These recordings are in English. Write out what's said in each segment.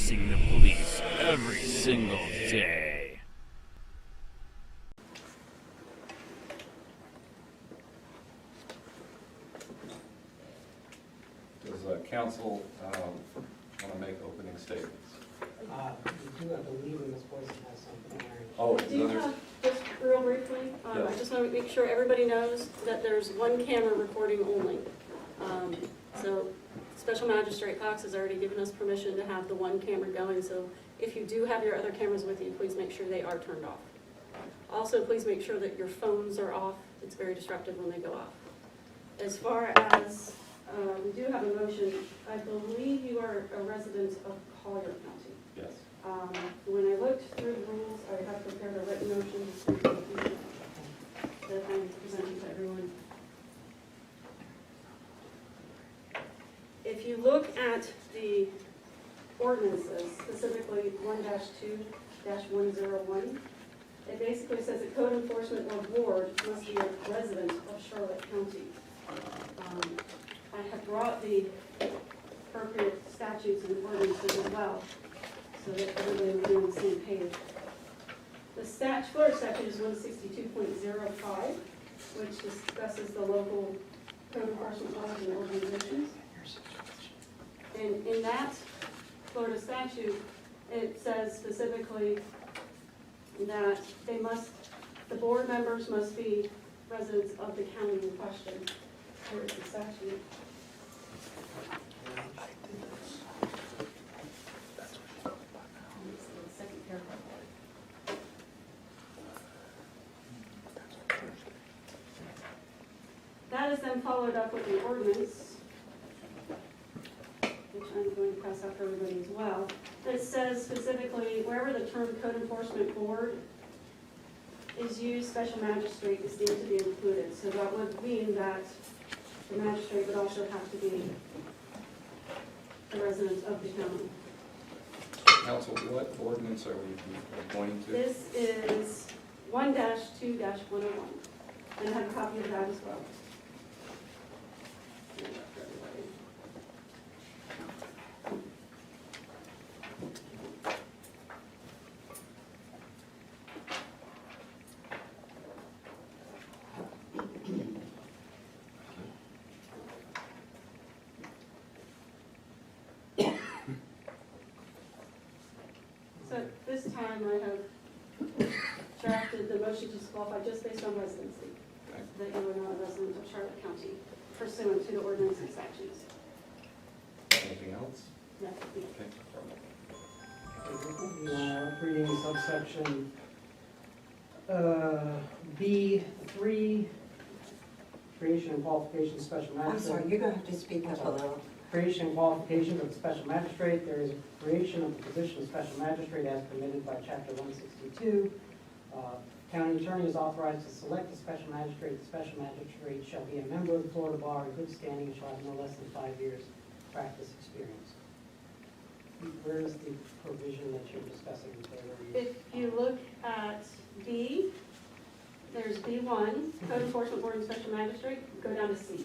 facing the police every single day. Does council want to make opening statements? We do, I believe, Ms. Boyson has something there. Oh, I do have, just real briefly, I Yes. just want to make sure everybody knows that there's one camera recording only. So Special Magistrate Cox has already given us permission to have the one camera going, so if you do have your other cameras with you, please make sure they are turned off. Also, please make sure that your phones are off. It's very disruptive when they go off. As far as, we do have a motion, I believe you are a resident of Collier County. yes. When I looked through the rules, I have prepared a written motion that I'm presenting to everyone. If you look at the ordinances, specifically 1-2-101, it basically says that code enforcement or board must be a resident of Charlotte County. I have brought the appropriate statutes and ordinances as well, so that everybody will be on the same page. The Florida statute is 162.05, which discusses the local code enforcement laws and organizations. And in that Florida statute, it says specifically that the board members must be residents of the county in question. Where is the statute? Second paragraph. That is then followed up with the ordinance, which I'm going to pass out for everybody as well. It says specifically, wherever the term code enforcement board is used, special magistrate is deemed to be included. So that would mean that the magistrate would also have to be a resident of the county. Council, what ordinance are we pointing to? This is 1-2-101, and I have a copy of that as well. So at this time, I have drafted the motion to disqualify just based on residency, Okay. that you are not a resident of Charlotte County pursuant to the ordinance and statutes. Anything else? No. Okay. We are reading subsection B3, creation and qualification of special magistrate. I'm sorry, you're going to have to speak up a little. Creation and qualification of the special magistrate. There is a creation of the position of special magistrate as permitted by chapter 162. County attorney is authorized to select a special magistrate. The special magistrate shall be a member of the Florida bar in good standing and shall have no less than 5 years practice experience. Where is the provision that you're discussing there? If you look at B, there's B1, Code Enforcement Board and Special Magistrate, go down to C.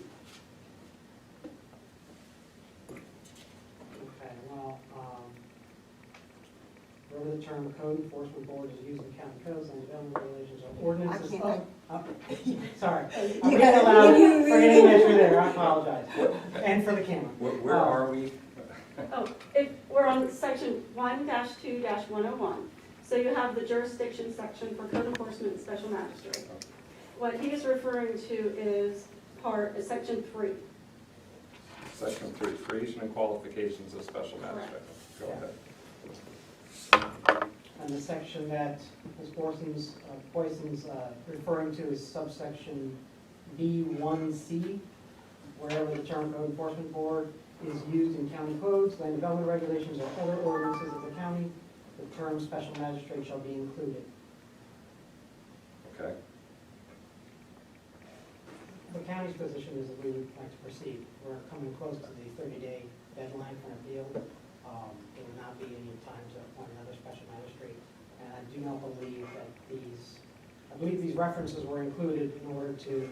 Okay, well, wherever the term code enforcement board is used in county codes and development regulations or ordinances. I can't- Sorry. You I'm gotta- reading aloud, you forgetting that you're there, I apologize. And for the camera. Where are we? Oh, we're on section 1-2-101. So you have the jurisdiction section for code enforcement and special magistrate. What he is referring to is section 3. Section 3, creation and qualifications of special magistrate. Go ahead. And the section that Ms. Boyson's referring to is subsection B1C, wherever the term code enforcement board is used in county codes, land development regulations, or other ordinances of the county, the term special magistrate shall be included. Okay. The county's position is that we would like to proceed. We're coming close to the 30-day deadline for an appeal. There would not be any time to appoint another special magistrate. And I do not believe that I believe these references were included in order to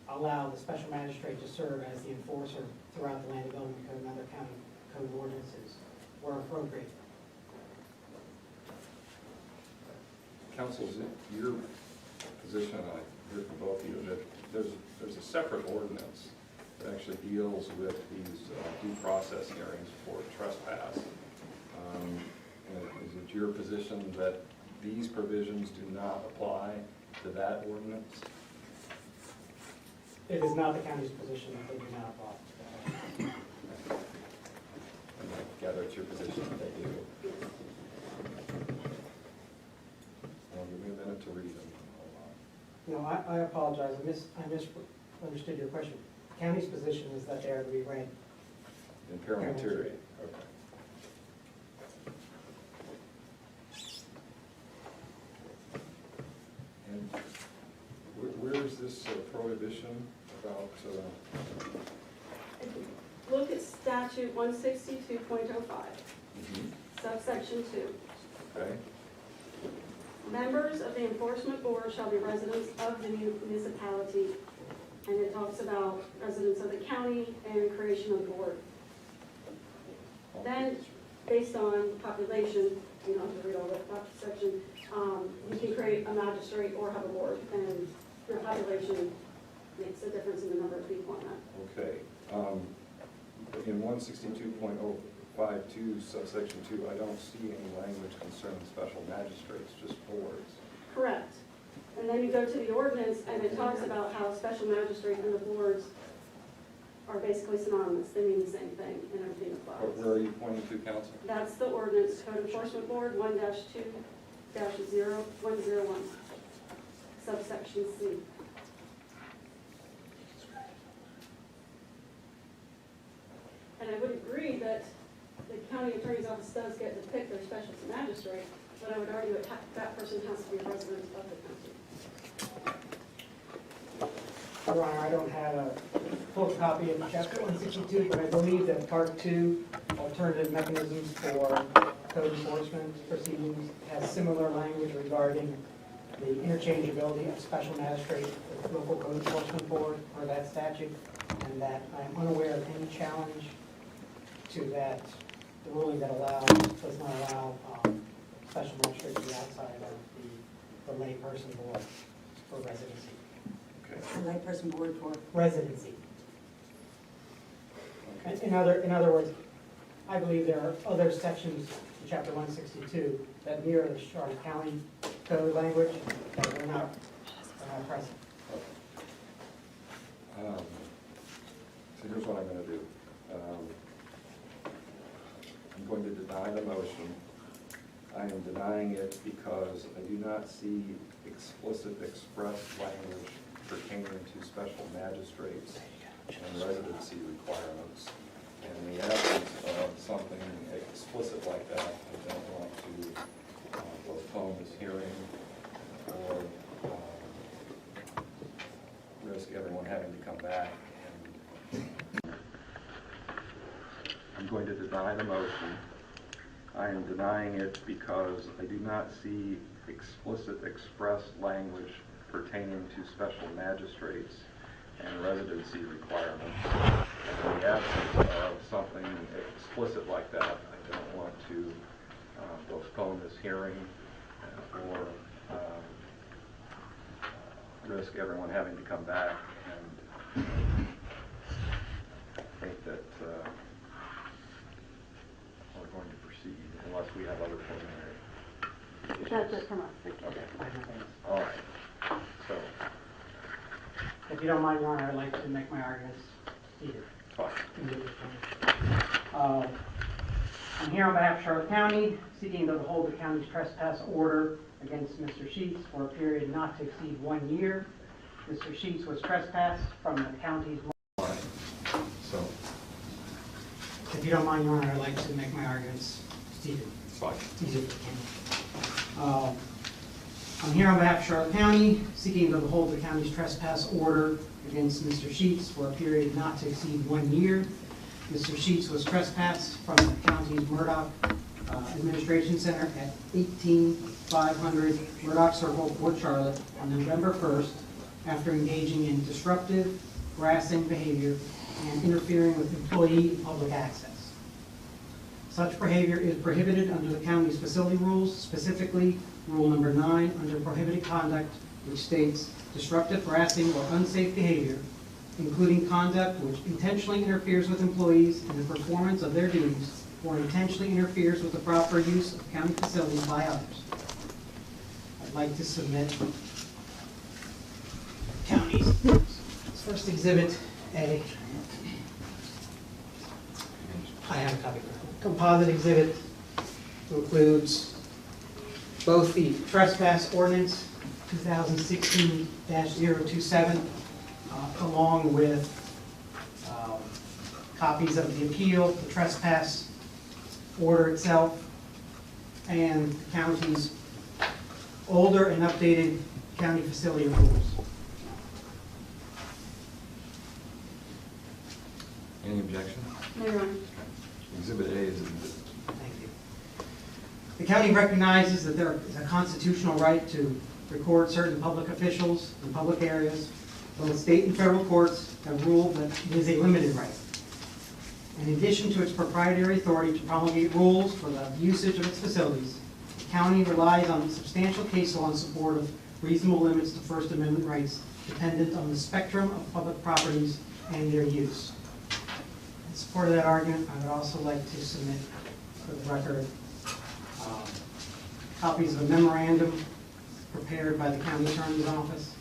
allow the special magistrate to serve as the enforcer throughout the land development code and other county code ordinances were appropriate. Counsel, is it your position, I hear from both of you, that there's a separate ordinance that actually deals with these due process hearings for trespass? And is it your position that these provisions do not apply to that ordinance? It is not the county's position that they do not apply. And I gather it's your position that they do. Well, give me a minute to read them. Hold on. No, I apologize, I misunderstood your question. The county's position is that they are to be read. In parliamentary, okay. And where is this prohibition about, Look at statute 162.05, subsection 2. okay? Members of the enforcement board shall be residents of the municipality, and it talks about residents of the county and creation of the board. Then, based on population, you don't have to read all that section, you can create a magistrate or have a board, and your population makes a difference in the number of people on that. Okay. In 162.052 subsection 2, I don't see any language concerning special magistrates, just boards. Correct. And then you go to the ordinance, and it talks about how special magistrate and the boards are basically synonymous. They mean the same thing, and everything applies. Where are you pointing to, counsel? That's the ordinance, Code Enforcement Board 1-2-0101, subsection C. And I would agree that the county attorney's office does get to pick their special magistrate, but I would argue that person has to be a resident of the county. Your Honor, I don't have a full copy of chapter 162, but I believe that part 2, alternative mechanisms for code enforcement proceedings, has similar language regarding the interchangeability of special magistrate with local code enforcement board or that statute, and that I am unaware of any challenge to that, the ruling that does not allow special magistrate to be outside of the layperson board for residency. Okay. The layperson board for, Residency. Okay. In other words, I believe there are other sections in chapter 162 that mirror the Charlotte County code language that are not present. So here's what I'm going to do. I'm going to deny the motion. I am denying it because I do not see explicit express language pertaining to special magistrates and residency requirements. And in the absence of something explicit like that, I don't want to postpone this hearing or risk everyone having to come back. And I'm going to deny the motion. I am denying it because I do not see explicit express language pertaining to special magistrates and residency requirements. And in the absence of something explicit like that, I don't want to postpone this hearing or risk everyone having to come back. And I think that we're going to proceed unless we have other preliminary issues. That's it from us. Okay. All right. So, If you don't mind, Your Honor, I'd like to make my arguments here. fine. I'm here on behalf of Charlotte County, seeking to uphold the county's trespass order against Mr. Sheets for a period not to exceed 1 year. Mr. Sheets was trespassed from the county's... So, If you don't mind, Your Honor, I'd like to make my arguments easier. fine. Easier for the camera. I'm here on behalf of Charlotte County, seeking to uphold the county's trespass order against Mr. Sheets for a period not to exceed 1 year. Mr. Sheets was trespassed from the county's Murdoch Administration Center at 18500 Murdoch Circle, Port Charlotte, on November 1st, after engaging in disruptive, harassing behavior and interfering with employee and public access. Such behavior is prohibited under the county's facility rules, specifically Rule number 9 under prohibited conduct, which states disruptive, harassing, or unsafe behavior, including conduct which intentionally interferes with employees in the performance of their duties or intentionally interferes with the proper use of county facilities by others. I'd like to submit county's first exhibit A. I have a copy. Composite exhibit includes both the trespass ordinance 2016-027 along with copies of the appeal, the trespass order itself, and the county's older and updated county facility rules. Any objection? No, Your Honor. Exhibit A is exhibit. Thank you. The county recognizes that there is a constitutional right to record certain public officials in public areas. Both state and federal courts have ruled that it is a limited right. In addition to its proprietary authority to promulgate rules for the usage of its facilities, the county relies on substantial case law in support of reasonable limits to First Amendment rights dependent on the spectrum of public properties and their use. In support of that argument, I would also like to submit for the record copies of a memorandum prepared by the county attorney's office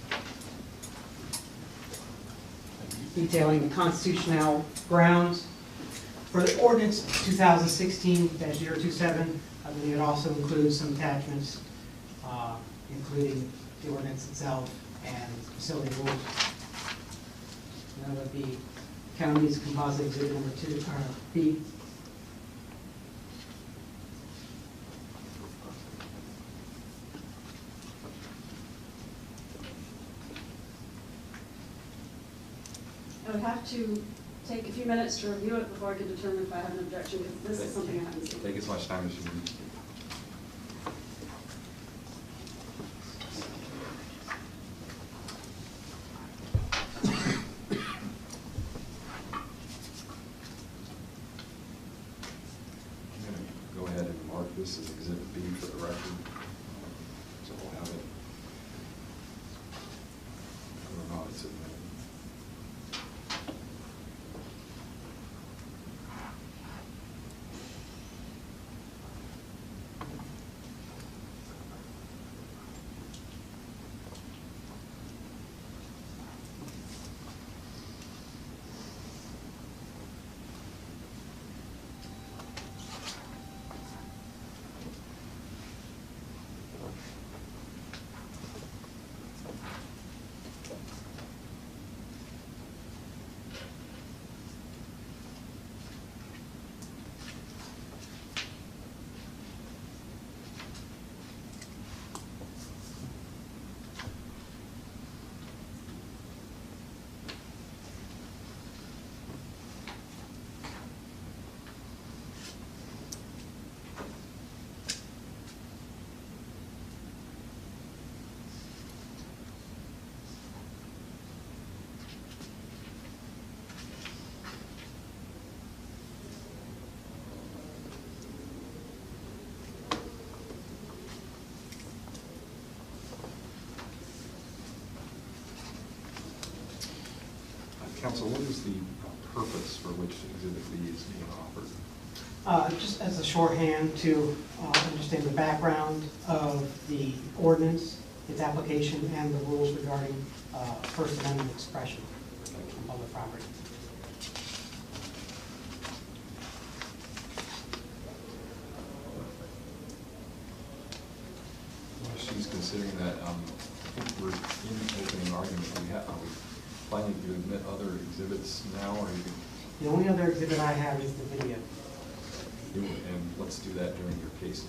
detailing the constitutional grounds for the ordinance 2016-027. I believe it also includes some attachments, including the ordinance itself and facility rules. That would be county's composite exhibit number 2, or B. I would have to take a few minutes to review it before I can determine if I have an objection, because this is something I haven't seen. Take as much time as you need. I'm going to go ahead and mark this as Exhibit B for the record. So we'll have it. Or not, it's in there. Counsel, what is the purpose for which Exhibit B is being offered? Just as a shorthand to understand the background of the ordinance, its application, and the rules regarding First Amendment expression on public property. Well, she's considering that, I think we're in opening argument. Are we planning to admit other exhibits now, or you The only other exhibit I have is the video. can, and let's do that during your case.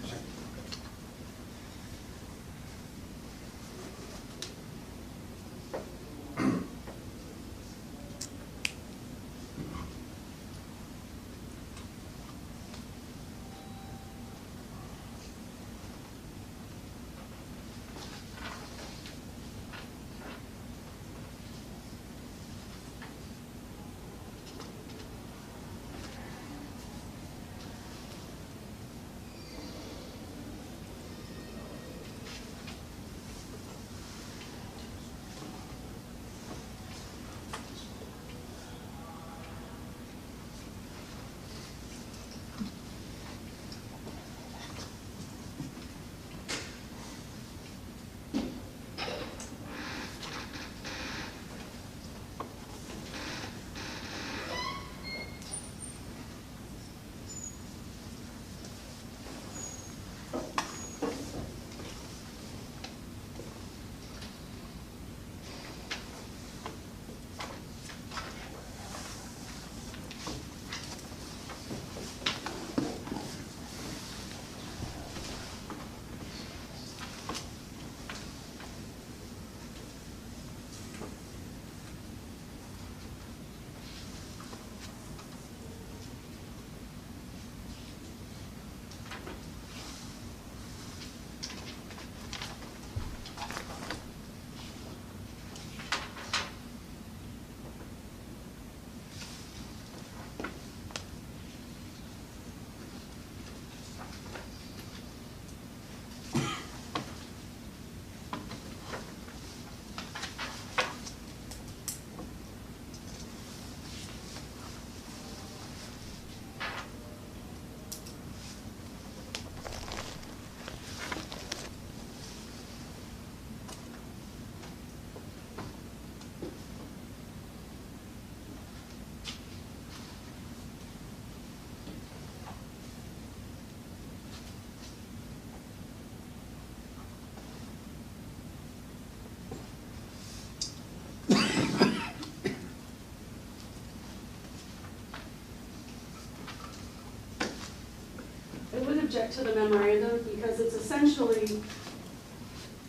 object to the memorandum because it's essentially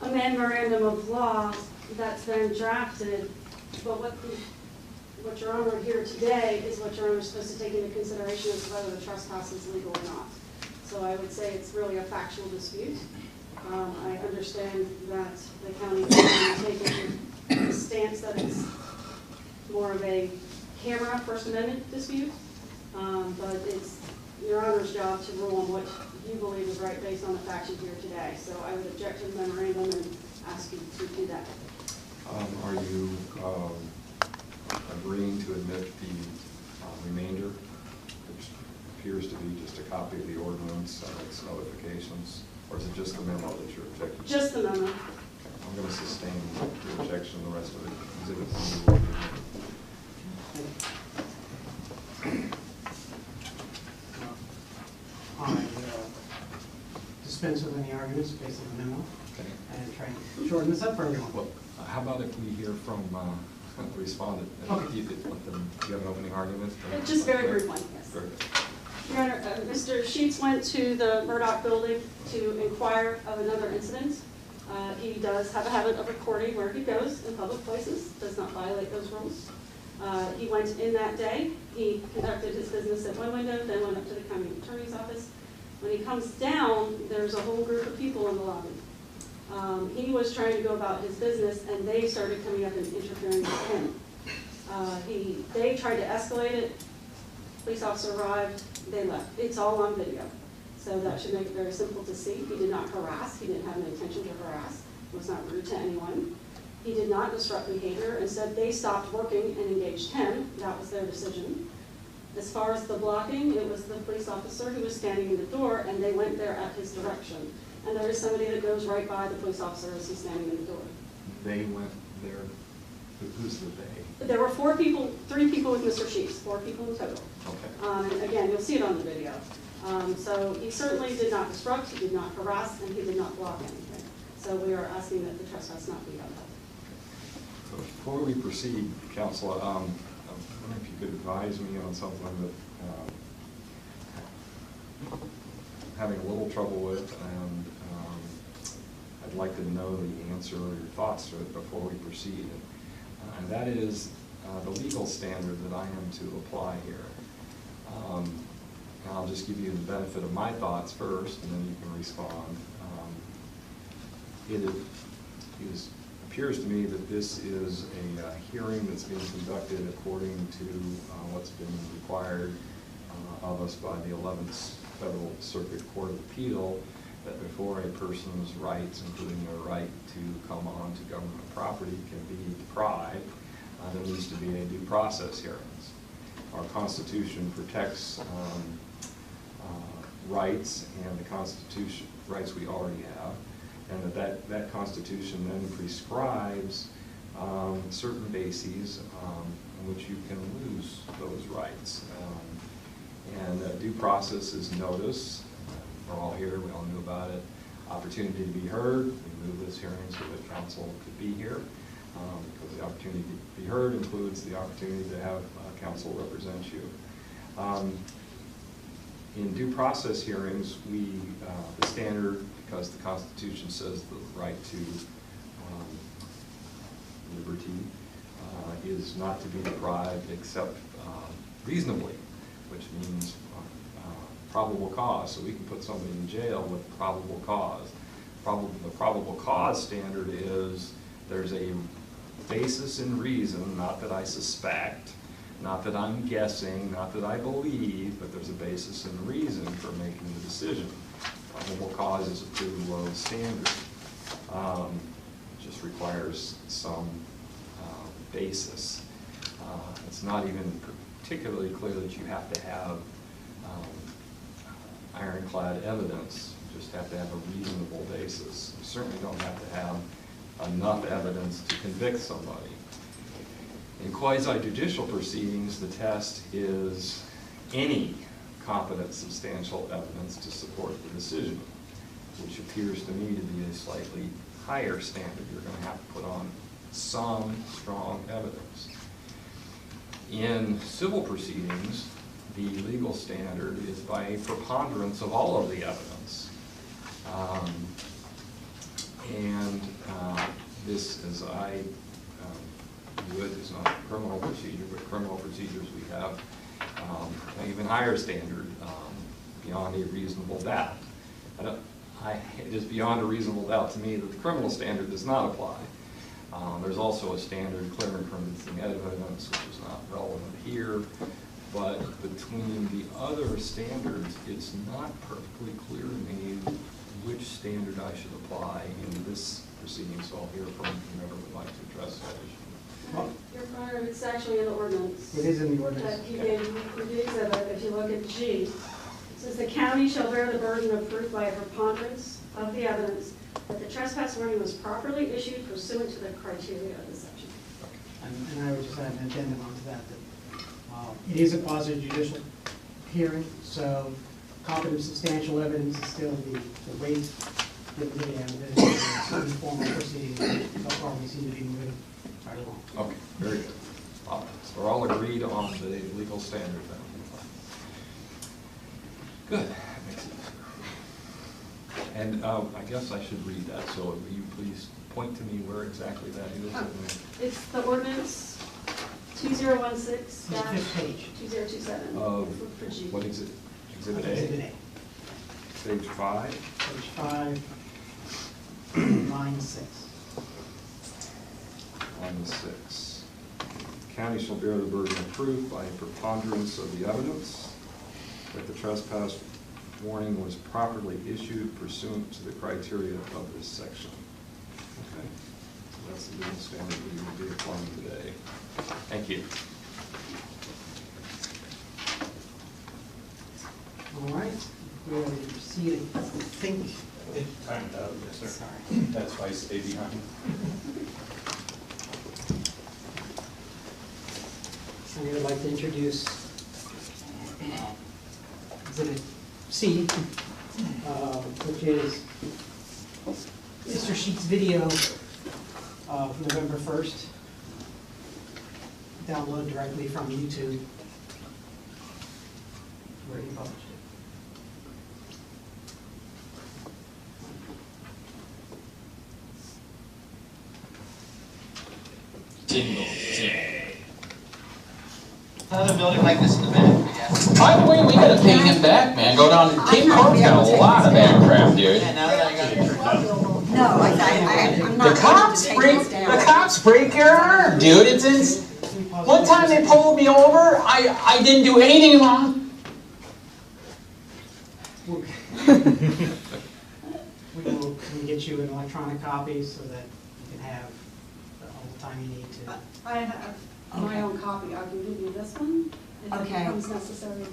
a memorandum of law that's been drafted, but what Your Honor here today is what Your Honor is supposed to take into consideration as whether the trespass is legal or not. So I would say it's really a factual dispute. I understand that the county is taking the stance that it's more of a camera First Amendment dispute, but it's Your Honor's job to rule on what you believe is right based on the facts you hear today. So I would object to the memorandum and ask you to do that. Are you agreeing to admit the remainder, which appears to be just a copy of the ordinance and its notifications, or is it just the memo that you're objecting to? Just the memo. I'm going to sustain the objection, the rest of it. Exhibit 1 will be I dispense with any arguments based on the memo okay. and try and shorten this up for everyone. Well, how about if we hear from the respondent? Okay. You could let them, do you have an opening argument? Just very brief one, yes. Very good. Your Honor, Mr. Sheets went to the Murdoch building to inquire of another incident. He does have a habit of recording where he goes in public places, does not violate those rules. He went in that day, he conducted his business at one window, then went up to the county attorney's office. When he comes down, there's a whole group of people in the lobby. He was trying to go about his business and they started coming up and interfering with him. They tried to escalate it, police officer arrived, they left. It's all on video. So that should make it very simple to see. He did not harass, he didn't have an intention to harass, he was not rude to anyone. He did not disrupt behavior, instead they stopped working and engaged him, that was their decision. As far as the blocking, it was the police officer who was standing in the door and they went there at his direction. And there is somebody that goes right by the police officer as he's standing in the door. They went there, who's the they? There were 4 people, 3 people with Mr. Sheets, 4 people in total. Okay. And again, you'll see it on the video. So he certainly did not disrupt, he did not harass, and he did not block anything. So we are asking that the trespass not be upheld. So before we proceed, Counsel, I wonder if you could advise me on something that I'm having a little trouble with, and I'd like to know the answer or your thoughts to it before we proceed. And that is the legal standard that I am to apply here. And I'll just give you the benefit of my thoughts first, and then you can respond. It appears to me that this is a hearing that's being conducted according to what's been required of us by the 11th Federal Circuit Court of Appeal, that before a person's rights, including their right to come on to government property, can be deprived, there needs to be a due process hearings. Our Constitution protects rights, and the Constitution, rights we already have, and that Constitution then prescribes certain bases in which you can lose those rights. And due process is notice. We're all here, we all knew about it. Opportunity to be heard. We moved this hearing so that counsel could be here, because the opportunity to be heard includes the opportunity to have counsel represent you. In due process hearings, the standard, because the Constitution says the right to liberty is not to be deprived except reasonably, which means probable cause. So we can put somebody in jail with probable cause. The probable cause standard is there's a basis in reason, not that I suspect, not that I'm guessing, not that I believe, but there's a basis in reason for making the decision. Probable cause is a pretty low standard. It just requires some basis. It's not even particularly clear that you have to have ironclad evidence. You just have to have a reasonable basis. You certainly don't have to have enough evidence to convict somebody. In quasi-judicial proceedings, the test is any competent substantial evidence to support the decision, which appears to me to be a slightly higher standard. You're going to have to put on some strong evidence. In civil proceedings, the legal standard is by a preponderance of all of the evidence. This, as I view it, is not criminal procedure, but criminal procedures we have an even higher standard, beyond a reasonable doubt. It is beyond a reasonable doubt to me that the criminal standard does not apply. There's also a standard, clear and convincing evidence, which is not relevant here. But between the other standards, it's not perfectly clear to me which standard I should apply in this proceeding. So I'll hear from whoever would like to address that issue. Well, Your Honor, it's actually in the ordinance. it is in the ordinance. That he gave you for the exhibit. If you look at G, it says the county shall bear the burden of proof by a preponderance of the evidence that the trespass warning was properly issued pursuant to the criteria of the section. And I would just add an addendum onto that, it is a quasi-judicial hearing, so competent substantial evidence is still the weight that the informal proceedings so far we seem to be moving right along. Okay, very good. So we're all agreed on the legal standard then. Good. That makes it easier. And I guess I should read that, so will you please point to me where exactly that is? It's the ordinance 2016-2027. For G. What is it? Exhibit A? Exhibit A. Page 5? Page 5, line 6. Line 6. County shall bear the burden of proof by a preponderance of the evidence that the trespass warning was properly issued pursuant to the criteria of this section. Okay, so that's the legal standard we will be applying today. Thank you. All right, we're ready to proceed. I think. It timed out, yes, sir. Sorry. That's why I stayed behind. I would like to introduce Exhibit C, which is Mr. Sheets' video of November 1st, download directly from YouTube, where he published it. Single day. Another building like this in the back, I guess. By the way, we gotta pay him back, man. Go down, Cape Code's got a lot of that crap, dude. Yeah, now that I got it turned up. No, I'm The not cops going to break, take this the down. cops break your arm, dude. It's in, one time they pulled me over, I didn't do anything wrong. We can get you an electronic copy so that you can have all the time you need to. I have my own copy. I can give you this one if it Okay. becomes necessary.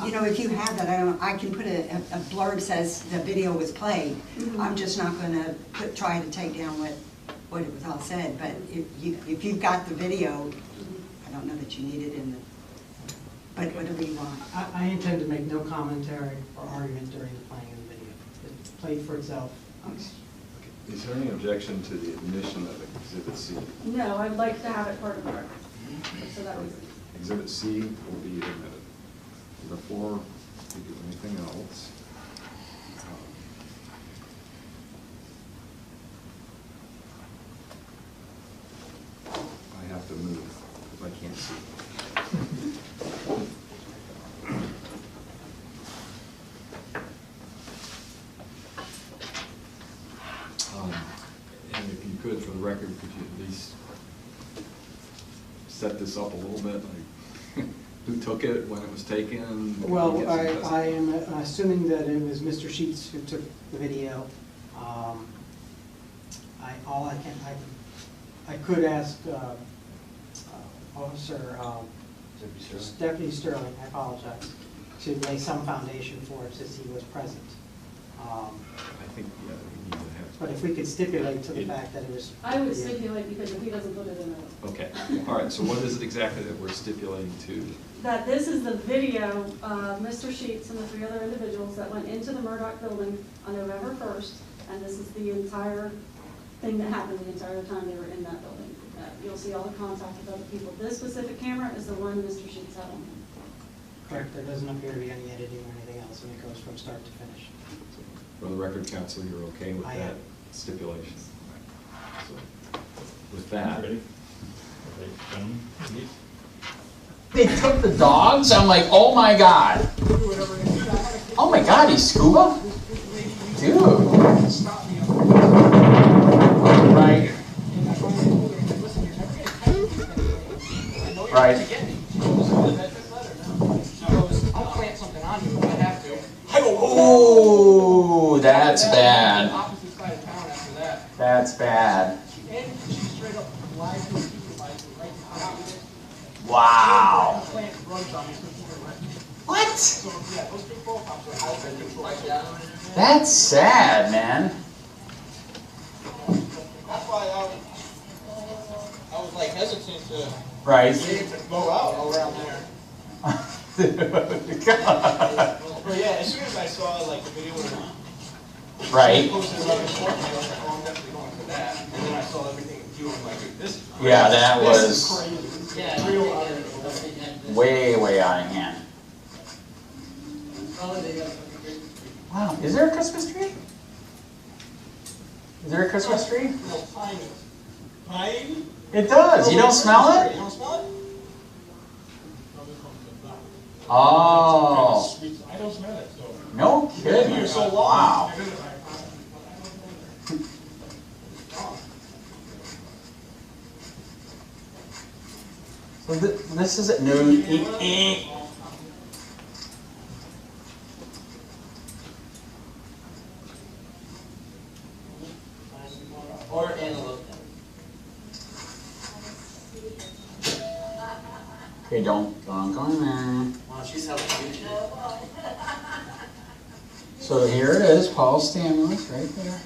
You know, if you have that, I can put a blurb says the video was played. Mhm. I'm just not going to try to take down what it was all said, but if you've got the video, I don't know that you need it in the, but whatever you want. I intend to make no commentary or argument during the playing of the video. It's played for itself. Is there any objection to the admission of Exhibit C? No, I'd like to have it part of the record. So that was, Exhibit C will be admitted. Before we do anything else, I have to move if I can't see. And if you could, for the record, could you at least set this up a little bit? Like, who took it, when it was taken? Well, Get some I am assuming that it was Mr. Sheets who took the video. I could ask Officer Deputy Sterling, I apologize, to lay some foundation for it since he was present. I think, yeah, we need to have. But if we could stipulate to the fact that it was. I would stipulate, because if he doesn't put it in there. Okay, all right, so what is it exactly that we're stipulating to? That this is the video of Mr. Sheets and the 3 other individuals that went into the Murdoch building on November 1st, and this is the entire thing that happened the entire time they were in that building. You'll see all the contact with other people. This specific camera is the one Mr. Sheets had on him. Correct, there doesn't appear to be any editing or anything else, and it goes from start to finish. For the record, counsel, you're okay with I that am. stipulation? So, with that, Ready? Okay, gentlemen, please. They took the dogs? I'm like, oh my God. Oh my God, he's scuba? Dude. Right. Right. I'll plant something on you if I have to. Ooh, that's bad. Opposite side of town after that. That's bad. And she straight up lied to me right now. Wow. Plant runs on me, so keep it right. What? So, yeah, those big ball pops are out of control. That's sad, man. That's why I was like hesitant to Right. go out around there. But yeah, as soon as I saw like the video Right. posted on the sport, I was like, oh, I'm definitely going for that. And then I saw everything you were like, this is crazy. Yeah, that This was is crazy. Yeah, real out of control. way out of hand. Wow, is there a Christmas tree? Is there a Christmas tree? No, pine. Pine? It does. You don't smell it? You don't smell it? Oh, I don't smell it, so. no kidding. You're so long. Wow. So this is it. No. Or antelope. Okay, don't go in there. Wow, she's helping you. So here it is, Paul Stanley's right there.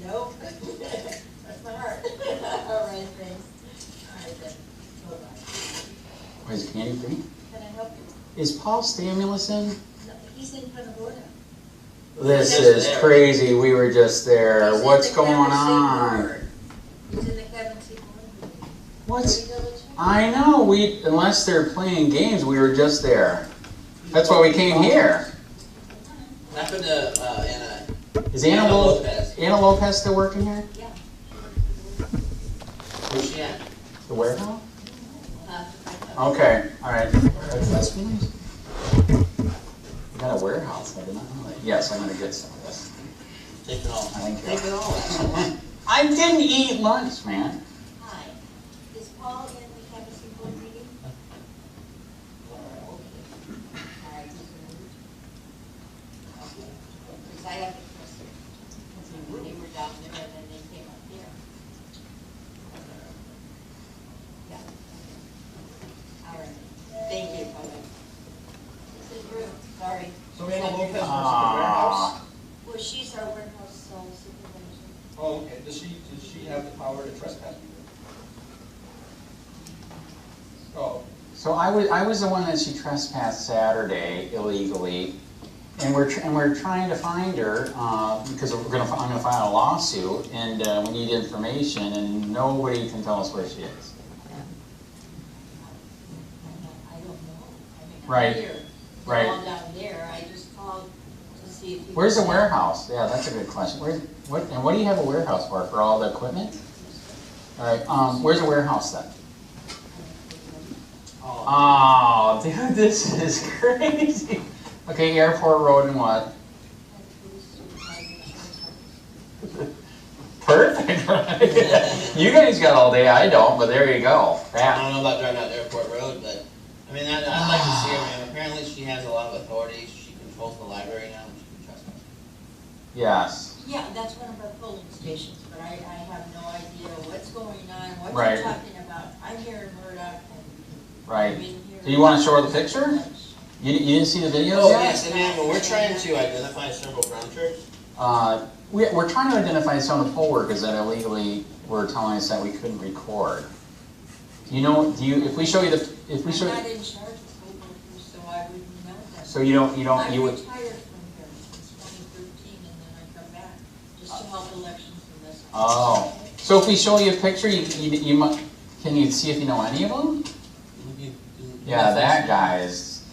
Nope. That's my heart. All right, thanks. All right, then. Bye-bye. Why is it candy free? Can I help you? Is Paul Stamulus in? No, he's in front of order. This is crazy. We were just there. He's in What's the going Kevin C. on? board. He's in the Kevin C. board meeting. What's? Can we double check? I know. Unless they're playing games, we were just there. That's why we came here. Not for the, Anna. Is Anna Lopez. Anna Lopez still working here? Yeah. Where's she at? The warehouse? Uh, Okay. All right. That's nice. You got a warehouse. I did not know that. Yes, I'm gonna get some of this. Take it all. Thank you. Take it all. That's a lot. I didn't eat lunch, man. Hi. Is Paul in the Kevin C. board meeting? All right. Okay. Because I have to trust them. They were down there and then they came up here. Yeah. All right. Thank you. Bye-bye. This is Ruth. Sorry. So Anna Lopez works at the Ah. warehouse? Well, she's our warehouse supervisor. Oh, okay. Does she have the power to trespass people? Oh. So I was the one that she trespassed Saturday illegally, and we're trying to find her because I'm gonna file a lawsuit, and we need information, and nobody can tell us where she is. I don't know. I mean, Right. I'm here. Right. They're all down there. I just called to see if you. Where's the warehouse? Yeah, that's a good question. What do you have a warehouse for? For all the equipment? All right. Where's the warehouse then? Oh, dude, this is crazy. Okay, Airport Road and what? Perfect, right? You guys got all day, I don't, but there you go. I don't know about driving out Airport Road, but, I mean, I'd like to see her, man. Apparently she has a lot of authority. She controls the library now, and she can trust us. Yes. Yeah, that's one of our polling stations, but I have no idea what's going on, what Right. you're talking about. I'm here in Murdoch and Right. I've been here. Do you want to show her the picture? You didn't see the videos Oh, yet? yes, and then we're trying to identify several brown shirts. We're trying to identify some of the poll workers that illegally were telling us that we couldn't record. If we show you the, if we show, I'm not in charge of poll workers, so I wouldn't know that. so you I'm would, retired from here since 2013 and then I come back just to help elections in this. oh, So if we show you a picture, you might, can you see if you know any of them? Yeah, that guy is.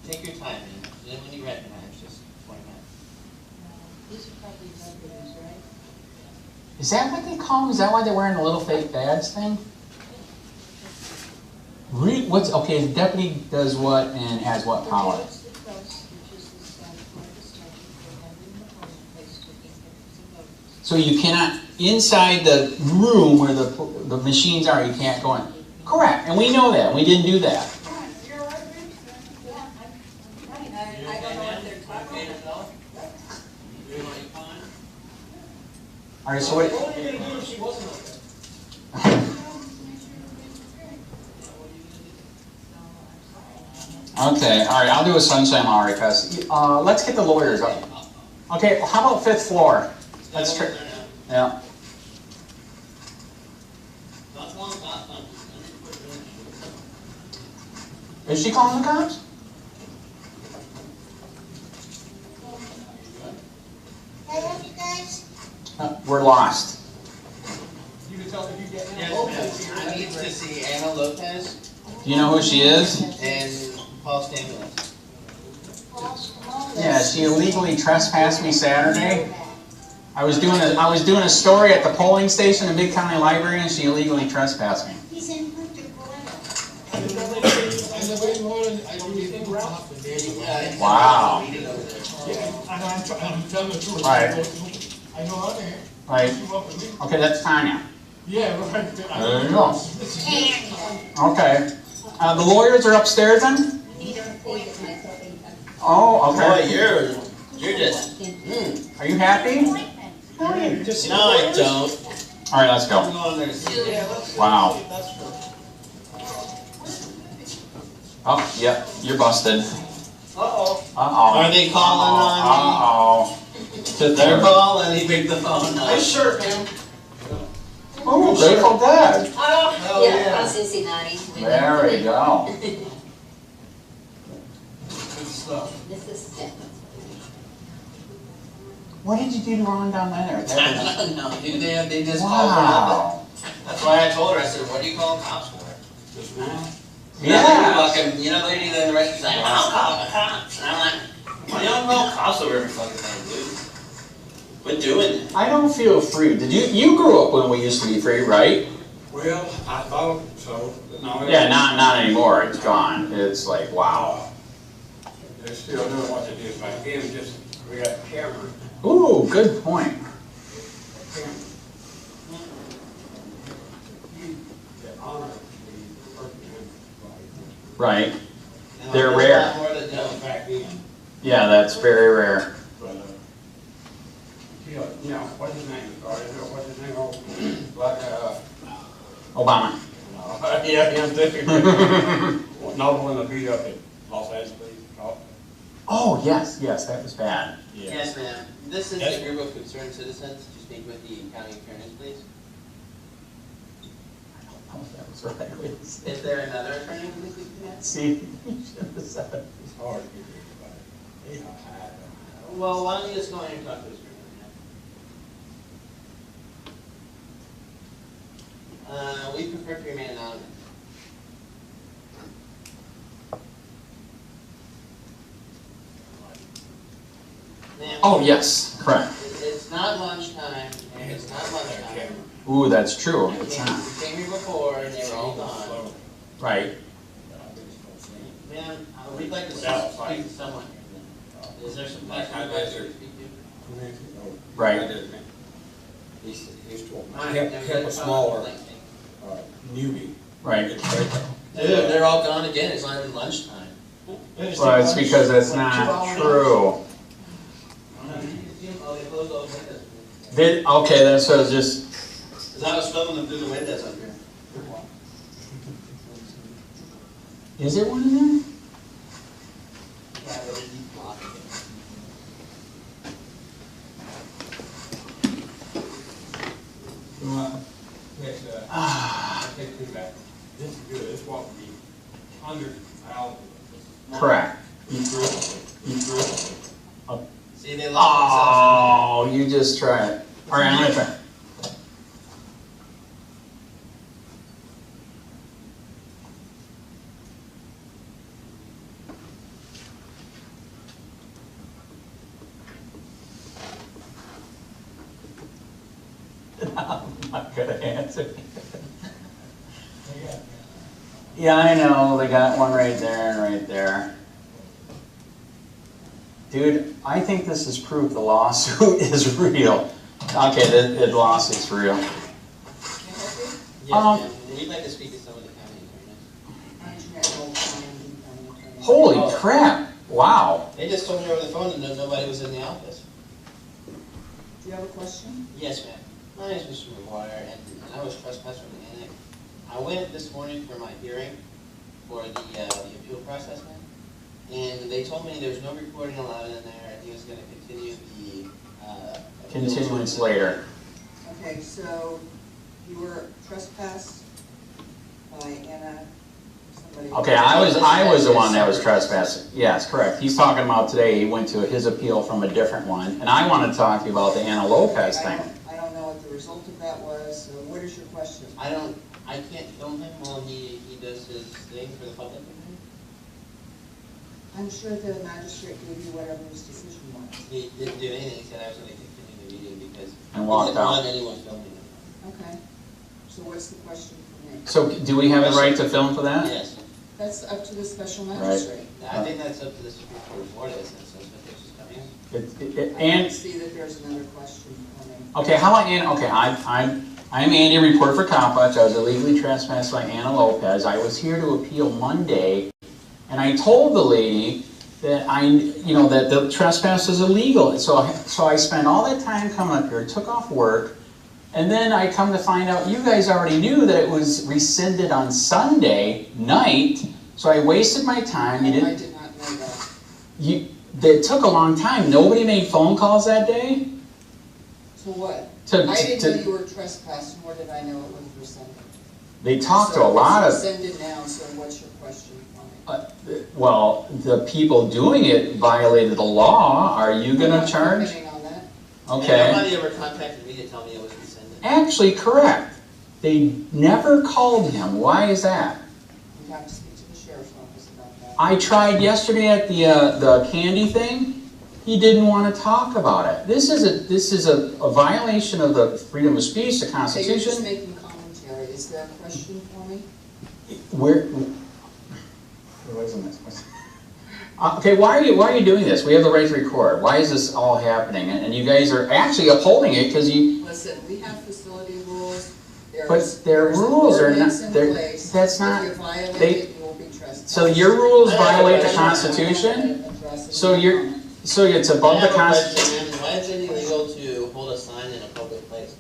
Take your time, man. Then when you recognize, just point out. These are probably numbers, right? Is that what they call them? Is that why they're wearing the little fake badge thing? What's, okay, the deputy does what and has what power? Protects the trust, which is the Florida statute for having the polling place taking pictures and votes. So you cannot, inside the room where the machines are, you can't go in. Correct, and we know that, we didn't do that. You're right, yeah, I'm right, I don't know what they're talking about. All right, so what? What are you gonna do if she wasn't up there? Okay, all right, I'll do a sunshine law request. Let's get the lawyers up. Okay, how about 5th floor? Let's try, yeah. Is she calling the cops? We're lost. You can tell if you get Yes, ma'am. I need to see Anna Lopez Do you know who she is? and Paul Stamulus. Yeah, she illegally trespassed me Saturday. I was doing a story at the polling station in Big County Library, and she illegally trespassed me. Wow. I'm telling the truth. Right. I know her name. Right. She worked with me. Okay, that's Tanya. Yeah, right. There you go. Okay. The lawyers are upstairs then? Oh, okay. You're just, Are you happy? no, I don't. All right, let's I'm go. going there to see you. Wow. Oh, yep, you're busted. Uh-oh. Uh-oh. Are they calling on me? Uh-oh. They're calling, he picked the phone up. Nice shirt, man. Oh, Grateful Dead. Oh, Yeah, from Cincinnati. There we go. Good stuff. This is What did you do wrong down there? That was- No, dude, they just called for nothing. Wow. That's why I told her, I said, what do you call cops for? Just now. Yeah. Fucking, you know, lady in the rest, she's like, I'll call the cops. And I'm like, why you don't call cops over every fucking thing, dude? Quit doing that. I don't feel free. Did you grew up when we used to be free, right? Well, I thought so, but no. Yeah, not anymore. It's gone. It's like, wow. They're still doing what they did back then, just we got cameras. Ooh, good point. The honor to be the person who- Right. And They're there's a rare. lot more that That was don't. back then, Yeah, that's very rare. but, you know, what's his name, what's his name, oh, like, Obama. no, yeah, him too. Another one that beat up in Los Angeles, oh, Oh, yes, that was bad. yeah. Yes, ma'am. This is Yes. the group of concerned citizens to speak with the county attorneys, please. I don't know if that was right. Wait a second. Is there another attorney who speak to that? See, you should have said it. It's hard to get anybody. Yeah, Well, why don't you just go in and talk to this group? We prefer to remain anonymous. Ma'am, Oh, yes, correct. it's not lunchtime, and it's not lunchtime. Ooh, that's true. You It's came, not. you came here before, and they were all gone. Right. Ma'am, we'd like to speak to someone here. Is there some place you'd like to speak to? Right. He's Alright, help then a we'll smaller thank you. newbie. Right. Dude, they're all gone again, it's not even lunchtime. Well, it's because that's not true. Oh, they closed all the windows. Okay, that's what I was just, Cause I was filming them through the windows up here. is there one in there? Yeah, they didn't block it. Yes, I take two back. This is good, this what we, hundreds of thousands. Correct. See, they just try it. All right, I'm gonna try. I'm not gonna answer. Yeah, I know, they got one right there and right there. Dude, I think this is proof the lawsuit is real. Okay, the lawsuit's real. Yes, ma'am. We'd like to speak to some of the county attorneys. Holy crap, wow. They just told me over the phone that nobody was in the office. Do you have a question? Yes, ma'am. My name is Mr. McGuire, and I was trespassed from the annex. I went this morning for my hearing for the appeal process, ma'am. And they told me there's no recording allowed in there, and he was gonna continue the, Continuance later. Okay, so you were trespassed by Anna, somebody. Okay, I was the one that was trespassing. Yes, correct. He's talking about today, he went to his appeal from a different one, and I want to talk to you about the Anna Lopez thing. I don't know what the result of that was, so what is your question? I can't film him while he does his thing for the public. I'm sure the magistrate gave you whatever his decision was. He didn't do anything, he said I was gonna continue the meeting because he And walked didn't want out. anyone filming him. Okay, so what's the question for me? So do we have the right to film for that? Yes. That's up to the special magistrate. I think that's up to the Supreme Court of Florida since that's what this is coming. I And, don't see that there's another question for me. okay, how about Anna, okay, I'm Andy, reporter for Copwatch. I was illegally trespassed by Anna Lopez. I was here to appeal Monday, and I told the lady that that the trespass is illegal. So I spent all that time coming up here, took off work, and then I come to find out you guys already knew that it was rescinded on Sunday night, so I wasted my time. You didn't. I did not know that. It took a long time. Nobody made phone calls that day? So what? To- I didn't to- know you were trespassed, nor did I know it was rescinded. They talked to a lot of... So it's rescinded now, so what's your question for me? Well, the people doing it violated the law. Are you I'm gonna not charge? commenting on that. Okay. And nobody ever contacted me to tell me it was rescinded. Actually, correct. They never called him. Why is that? You have to speak to the sheriff's office about that. I tried yesterday at the candy thing. He didn't want to talk about it. This is a violation of the freedom of speech, the Okay, you're just Constitution. making commentary. Is there a question for me? Okay, why are you doing this? We have the right to record. Why is this all happening? And you guys are actually upholding it because you. Listen, we have facility rules. But their rules are not. That's not. If you violate They. it, you will be trespassed. So your rules violate the Constitution. So it's above the Constitution. Why is it illegal to hold a sign in a public place?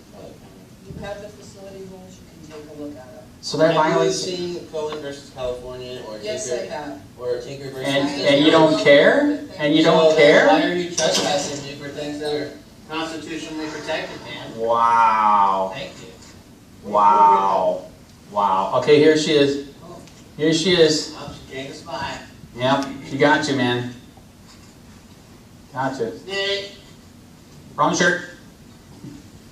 You have the facility rules. You can take a look at it. So that violates. Have you seen Cohen versus California or Yes, Tinker? I have. Or Tinker versus. And you don't care? And you don't So then why care? are you trespassing me for things that are constitutionally protected, man? Wow. Thank you. Wow. Wow. Okay, here she is. Here she is. I'm just getting a spy. Yep, she got you, man. Got you. Nick, Brown shirt.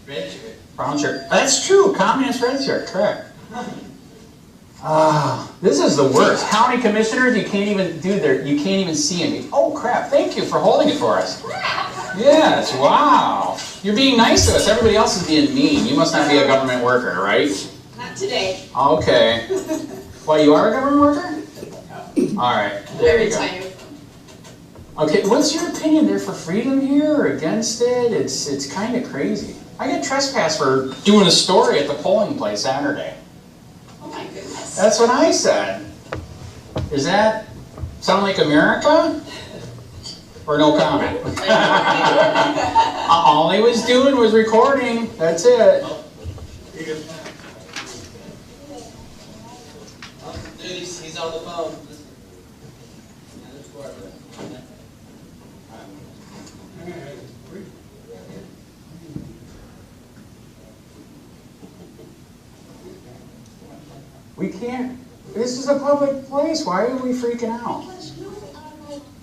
red shirt. Brown shirt. That's true. Communist red shirt. Correct. This is the worst. County commissioners, you can't even you can't even see them. Oh crap! Thank you for holding it for us. Yes. Wow. You're being nice to us. Everybody else is being mean. You must not be a government worker, right? Not today. Okay. Well, you are a government worker? All right. There you go. Okay, what's your opinion there for freedom here or against it? It's kind of crazy. I get trespassed for doing a story at the polling place Saturday. Oh my goodness. That's what I said. Does that sound like America? Or no comment? All I was doing was recording. That's it. Dude, he's on the phone. We can't. This is a public place. Why are we freaking out?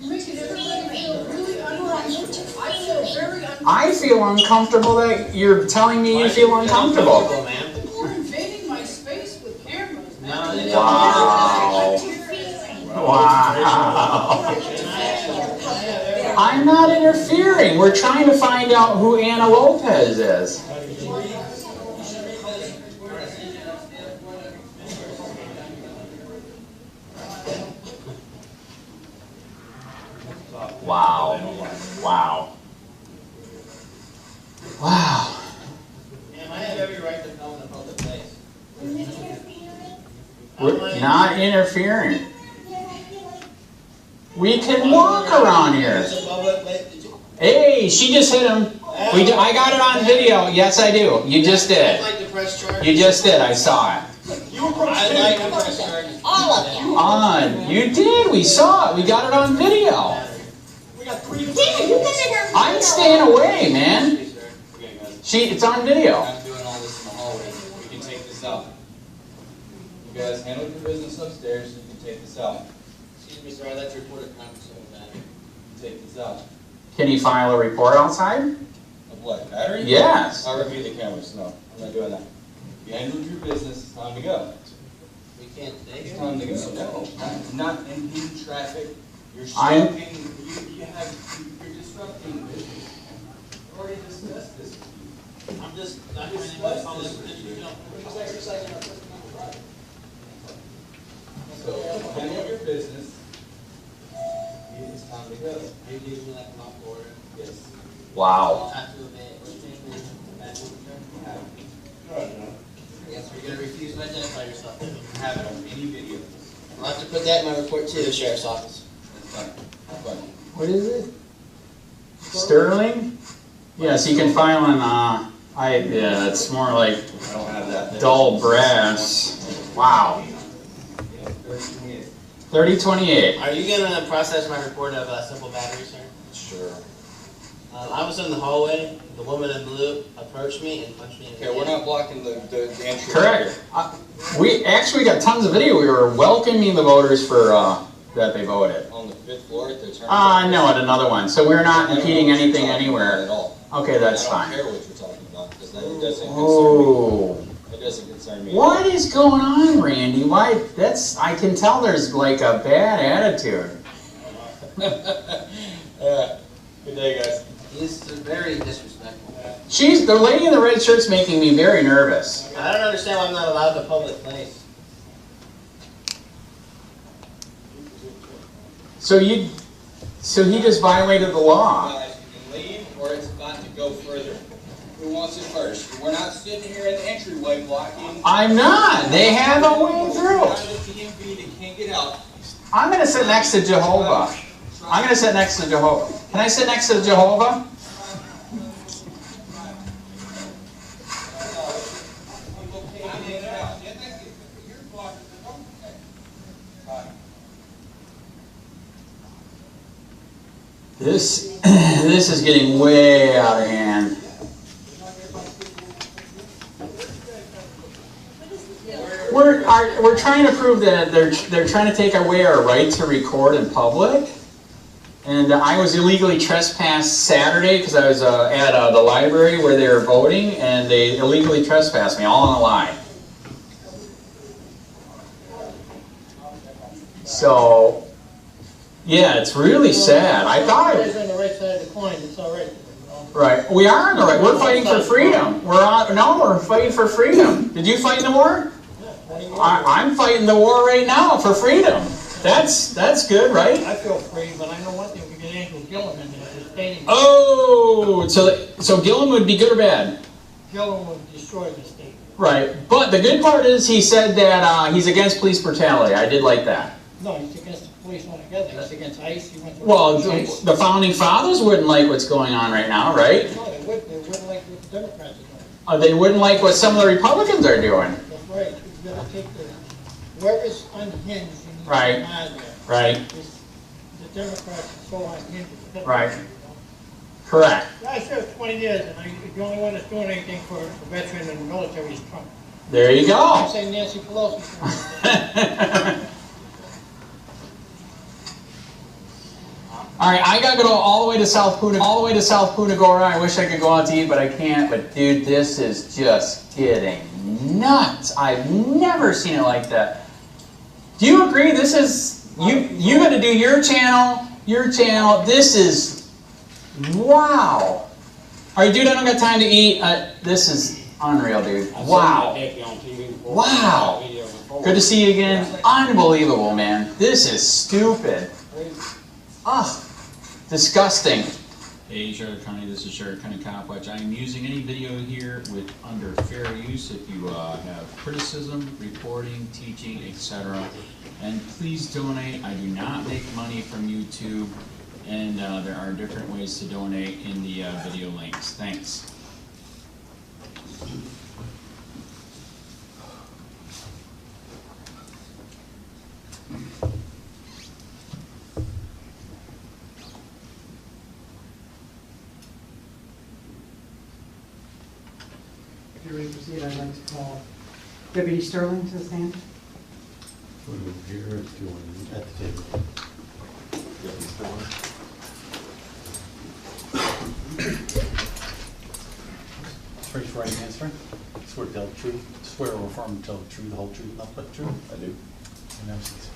You're making everybody feel really unrighteous. I feel very unrighteous. I feel uncomfortable that you're telling me you feel uncomfortable. Man. You're invading my space with cameras. No, they Wow. Wow. I'm not interfering. We're trying to find out who Anna Lopez is. Wow. Wow. Wow. Ma'am, I have every right to film in a public place. We're not interfering. We can walk around here. It's a public place. Did you- Hey, she just hit him. I got it on video. Yes, I do. You just I'd did. like to press charges. You just did. I saw it. I'd like to press charges. All of you. On. You did. We saw it. We got it on video. We got 3 Damn, you come in here. I'm staying away, man. Please, sir. Okay, guys. It's on video. I'm doing all this in the hallway. We can take this out. You guys handle your business upstairs. You can take this out. Excuse me, sir, I'd like to report a crime of civil battery. You can take this out. Can you file a report outside? Of what? Battery? Yes. I'll review the cameras. No, I'm not doing that. You handled your business. It's time to go. We can't stay It's here? time to go. No, not impeding traffic. You're I'm- stopping. You're disrupting business. We already discussed this. I'm just not trying to make public position, you know. So, handle your business. It's time to go. Are you giving me like an off order? Yes. Wow. I'll have to obey it. What's your name? Matthew, sir? Yes, sir, you're gonna refuse to identify yourself. Have it on any video. I'll have to put that in my report to the sheriff's office. That's fine. Fine. What is it? Sterling? Yes, you can file an, yeah, it's more like I don't have that. dull brass. Wow. 3028. Are you gonna process my report of simple battery, sir? Sure. I was in the hallway, the woman in blue approached me and punched me in the Okay, we're head. not blocking the entry. Correct. We actually got tons of video. We were welcoming the voters for, that they voted. On the 5th floor at the attorney's No, at another one. So we're not impeding anything anywhere. At all. Okay, that's I fine. don't care what you're talking about, because that doesn't concern Oh. me. It doesn't concern me. What is going on, Randy? Why, I can tell there's like a bad attitude. Good day, guys. He's very disrespectful. The lady in the red shirt's making me very nervous. I don't understand why I'm not allowed to public place. So he just violated the law. You can leave, or it's about to go further. Who wants it first? We're not sitting here in the entryway blocking. I'm not. They have a way through. Out of the TMV, they can't get out. I'm gonna sit next to Jehovah. I'm gonna sit next to Jehovah. Can I sit next to Jehovah? This is getting way out of hand. We're trying to prove that they're trying to take away our right to record in public. And I was illegally trespassed Saturday because I was at the library where they were voting, and they illegally trespassed me, all on a lie. So, yeah, it's really sad. I thought You guys are on the right side of the coin, it's all right. right. We are on the right. We're fighting for freedom. We're fighting for freedom. Did you fight in the war? I'm fighting the war right now for freedom. That's good, right? I feel free, but I know one thing, we get Andrew Gillum in there, the stadium. Oh, so Gillum would be good or bad? Gillum will destroy the state. Right. But the good part is he said that he's against police brutality. I did like that. No, he's against the police altogether, he's against ICE, he went to. Well, ICE. the founding fathers wouldn't like what's going on right now, right? No, they wouldn't like what the Democrats are doing. They wouldn't like what some of the Republicans are doing. That's right, you gotta take whoever's unhinged, you need to Right. come out of there. Right. The Democrats are so unhinged. Right. Correct. I served 20 years, and the only one that's doing anything for veterans and the military is Trump. There you I go. say Nancy Pelosi. All right, I gotta go all the way to South Punta Gorda. I wish I could go out to eat, but I can't. But dude, this is just getting nuts. I've never seen it like that. Do you agree? This is you got to do your channel. This is wow. All right, dude, I don't got time to eat. This is unreal, dude. Wow. Wow. Good to see you again. Unbelievable, man. This is stupid. Ugh. Disgusting. Hey, Charlotte County, this is Charlotte County Copwatch. I am using any video here with under fair use if you have criticism, reporting, teaching, etc. And please donate. I do not make money from YouTube, and there are different ways to donate in the video links. Thanks. If you're ready to proceed, I'd like to call Deputy Sterling to the stand. Here at the table. Deputy Sterling. Raise your right hand, sir. Swear to tell the truth. Swear or affirm to tell the truth, the whole truth, nothing but the truth. I do. And never cease.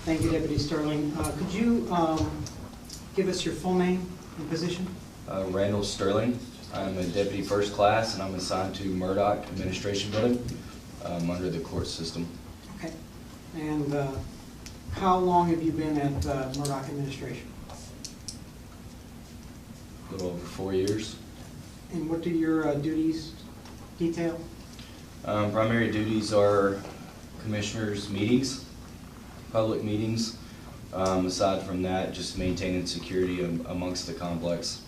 Thank you, Deputy Sterling. Could you give us your full name and position? Randall Sterling. I'm a deputy first class, and I'm assigned to Murdoch Administration Building under the court system. Okay. And how long have you been at Murdoch Administration? A little over 4 years. And what do your duties detail? Primary duties are commissioners' meetings, public meetings. Aside from that, just maintaining security amongst the complex.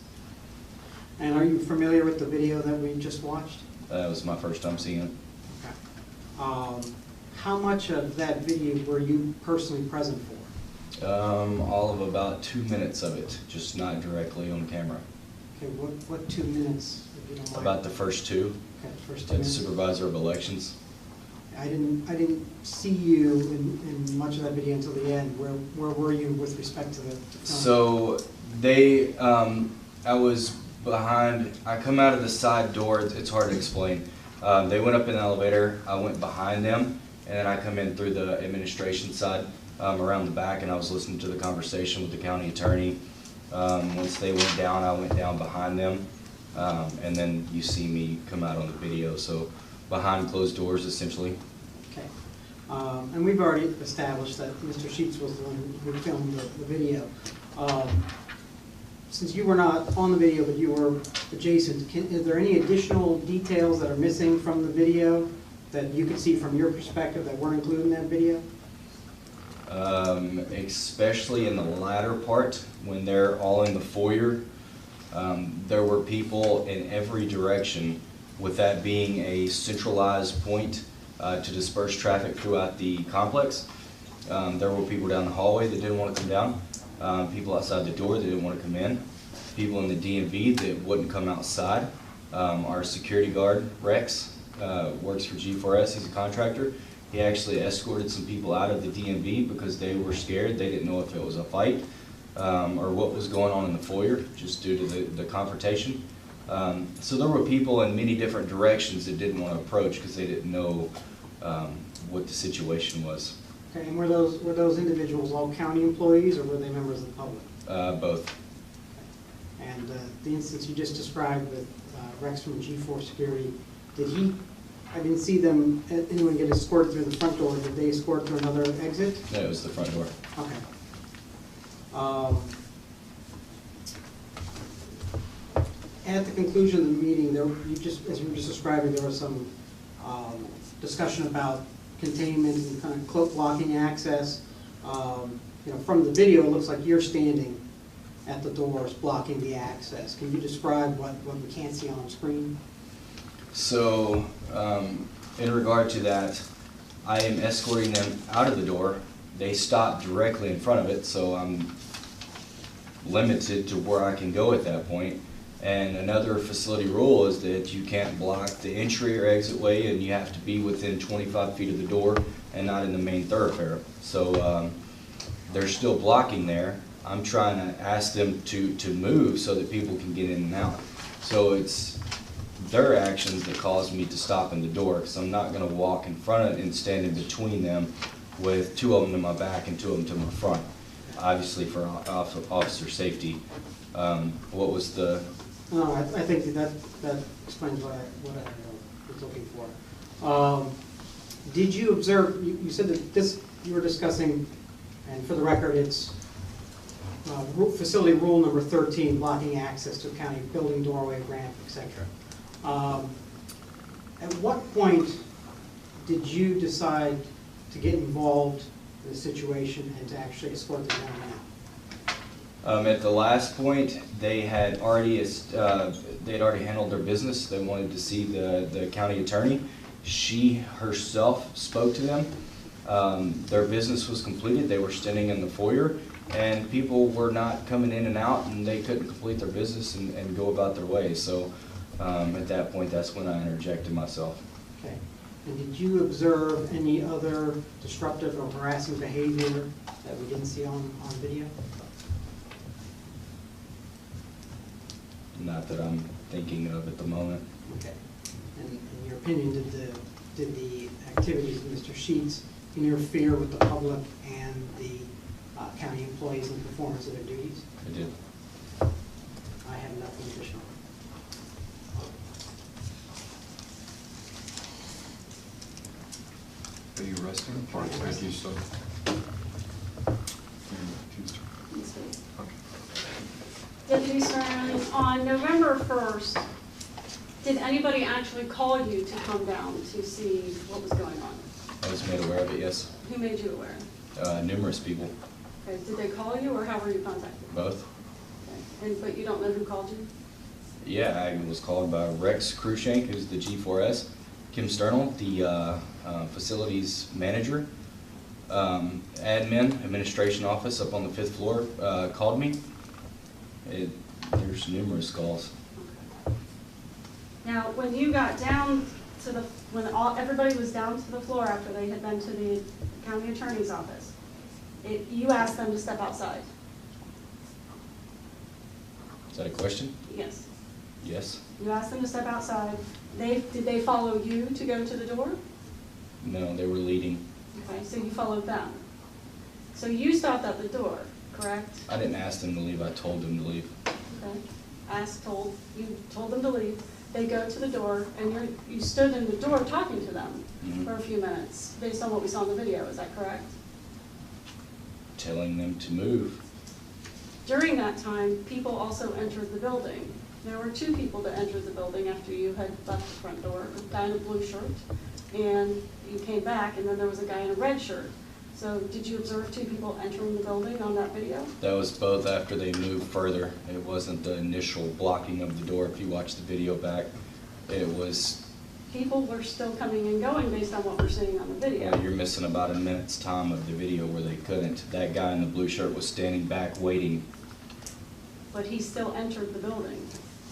And are you familiar with the video that we just watched? That was my first time seeing it. Okay. How much of that video were you personally present for? All of about 2 minutes of it, just not directly on camera. Okay, what 2 minutes, if you don't mind? About the first two. Okay, first 2 As minutes. supervisor of elections. I didn't see you in much of that video until the end. Where were you with respect to the film? So they, I was behind, I come out of the side door, it's hard to explain. They went up in the elevator, I went behind them, and then I come in through the administration side around the back, and I was listening to the conversation with the county attorney. Once they went down, I went down behind them, and then you see me come out on the video. So behind closed doors, essentially. Okay. And we've already established that Mr. Sheets was the one who filmed the video. Since you were not on the video, but you were adjacent, is there any additional details that are missing from the video that you could see from your perspective that weren't included in that video? Especially in the latter part, when they're all in the foyer, there were people in every direction, with that being a centralized point to disperse traffic throughout the complex. There were people down the hallway that didn't want to come down, people outside the door that didn't want to come in, people in the DMV that wouldn't come outside. Our security guard, Rex, works for G4S, he's a contractor. He actually escorted some people out of the DMV because they were scared. They didn't know if it was a fight or what was going on in the foyer, just due to the confrontation. So there were people in many different directions that didn't want to approach because they didn't know what the situation was. Okay, and were those individuals all county employees, or were they members of the public? Both. And the instance you just described with Rex from G4 Security, I didn't see anyone get escorted through the front door. Did they escort through another exit? No, it was the front door. Okay. At the conclusion of the meeting, as you were just describing, there was some discussion about containment and kind of cloak blocking access. From the video, it looks like you're standing at the doors blocking the access. Can you describe what we can't see on screen? So, in regard to that, I am escorting them out of the door. They stop directly in front of it, so I'm limited to where I can go at that point. And another facility rule is that you can't block the entry or exit way, and you have to be within 25 feet of the door and not in the main thoroughfare. So they're still blocking there. I'm trying to ask them to move so that people can get in and out. So it's their actions that caused me to stop in the door, because I'm not going to walk in front of it and stand in between them with 2 of them to my back and 2 of them to my front, obviously for officer safety. What was the... No, I think that explains what I was looking for. Did you observe, you said that this, you were discussing, and for the record, it's facility rule number 13, blocking access to county building, doorway, ramp, etc. At what point did you decide to get involved in the situation and to actually escort them down and out? At the last point, they had already handled their business. They wanted to see the county attorney. She herself spoke to them. Their business was completed. They were standing in the foyer, and people were not coming in and out, and they couldn't complete their business and go about their way. So at that point, that's when I interjected myself. Okay. And did you observe any other disruptive or harassing behavior that we didn't see on video? Not that I'm thinking of at the moment. Okay. And in your opinion, did the activities of Mr. Sheets interfere with the public and the county employees in the performance of their duties? I did. I have nothing additional. Are you resting? Or thank you, sir. Deputy Stern, on November 1st, did anybody actually call you to come down to see what was going on? I was made aware of it, yes. Who made you aware? Numerous people, Okay, did they call you, or how were you contacted? both. Okay. But you don't know who called you? Yeah, I was called by Rex Cruikshank, who's the G4S, Kim Sternal, the facilities manager, administration office up on the 5th floor called me. There's numerous calls. Now, when you got down to the, everybody was down to the floor after they had been to the county attorney's office, you asked them to step outside? Is that a question? Yes. Yes. You asked them to step outside. Did they follow you to go to the door? No, they were leading. Okay, so you followed them. So you stopped at the door, correct? I didn't ask them to leave, I told them to leave. Okay. You told them to leave. They go to the door, and you stood in the door talking to them for a few minutes, based on what we saw in the video. Is that correct? Telling them to move. During that time, people also entered the building. There were 2 people that entered the building after you had left the front door, a guy in a blue shirt, and you came back, and then there was a guy in a red shirt. So did you observe 2 people entering the building on that video? That was both after they moved further. It wasn't the initial blocking of the door. If you watch the video back, it was... People were still coming and going based on what we're seeing on the video. Well, you're missing about a minute's time of the video where they couldn't. That guy in the blue shirt was standing back waiting. But he still entered the building.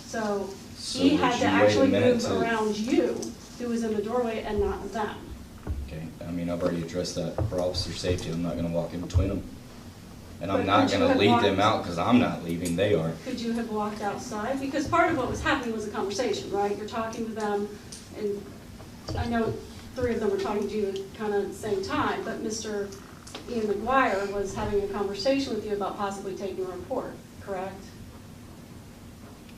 So So he would had to you wait a actually minute move to- around you, who was in the doorway, and not them. Okay, I mean, I've already addressed that for officer safety. I'm not gonna walk in between them. And I'm But not could you gonna have lead them walked- out because I'm not leaving, they are. Could you have walked outside? Because part of what was happening was a conversation, right? You're talking to them, and I know 3 of them were talking to you kind of at the same time, but Mr. Ian McGuire was having a conversation with you about possibly taking a report, correct?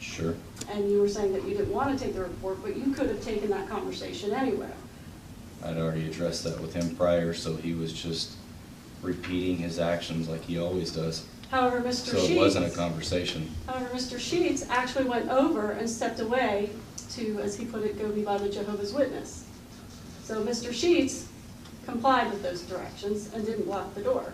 Sure. And you were saying that you didn't want to take the report, but you could have taken that conversation anyway. I'd already addressed that with him prior, so he was just repeating his actions like he always does. However, Mr. So Sheets... it wasn't a conversation. However, Mr. Sheets actually went over and stepped away to, as he put it, go be by the Jehovah's Witness. So Mr. Sheets complied with those directions and didn't block the door.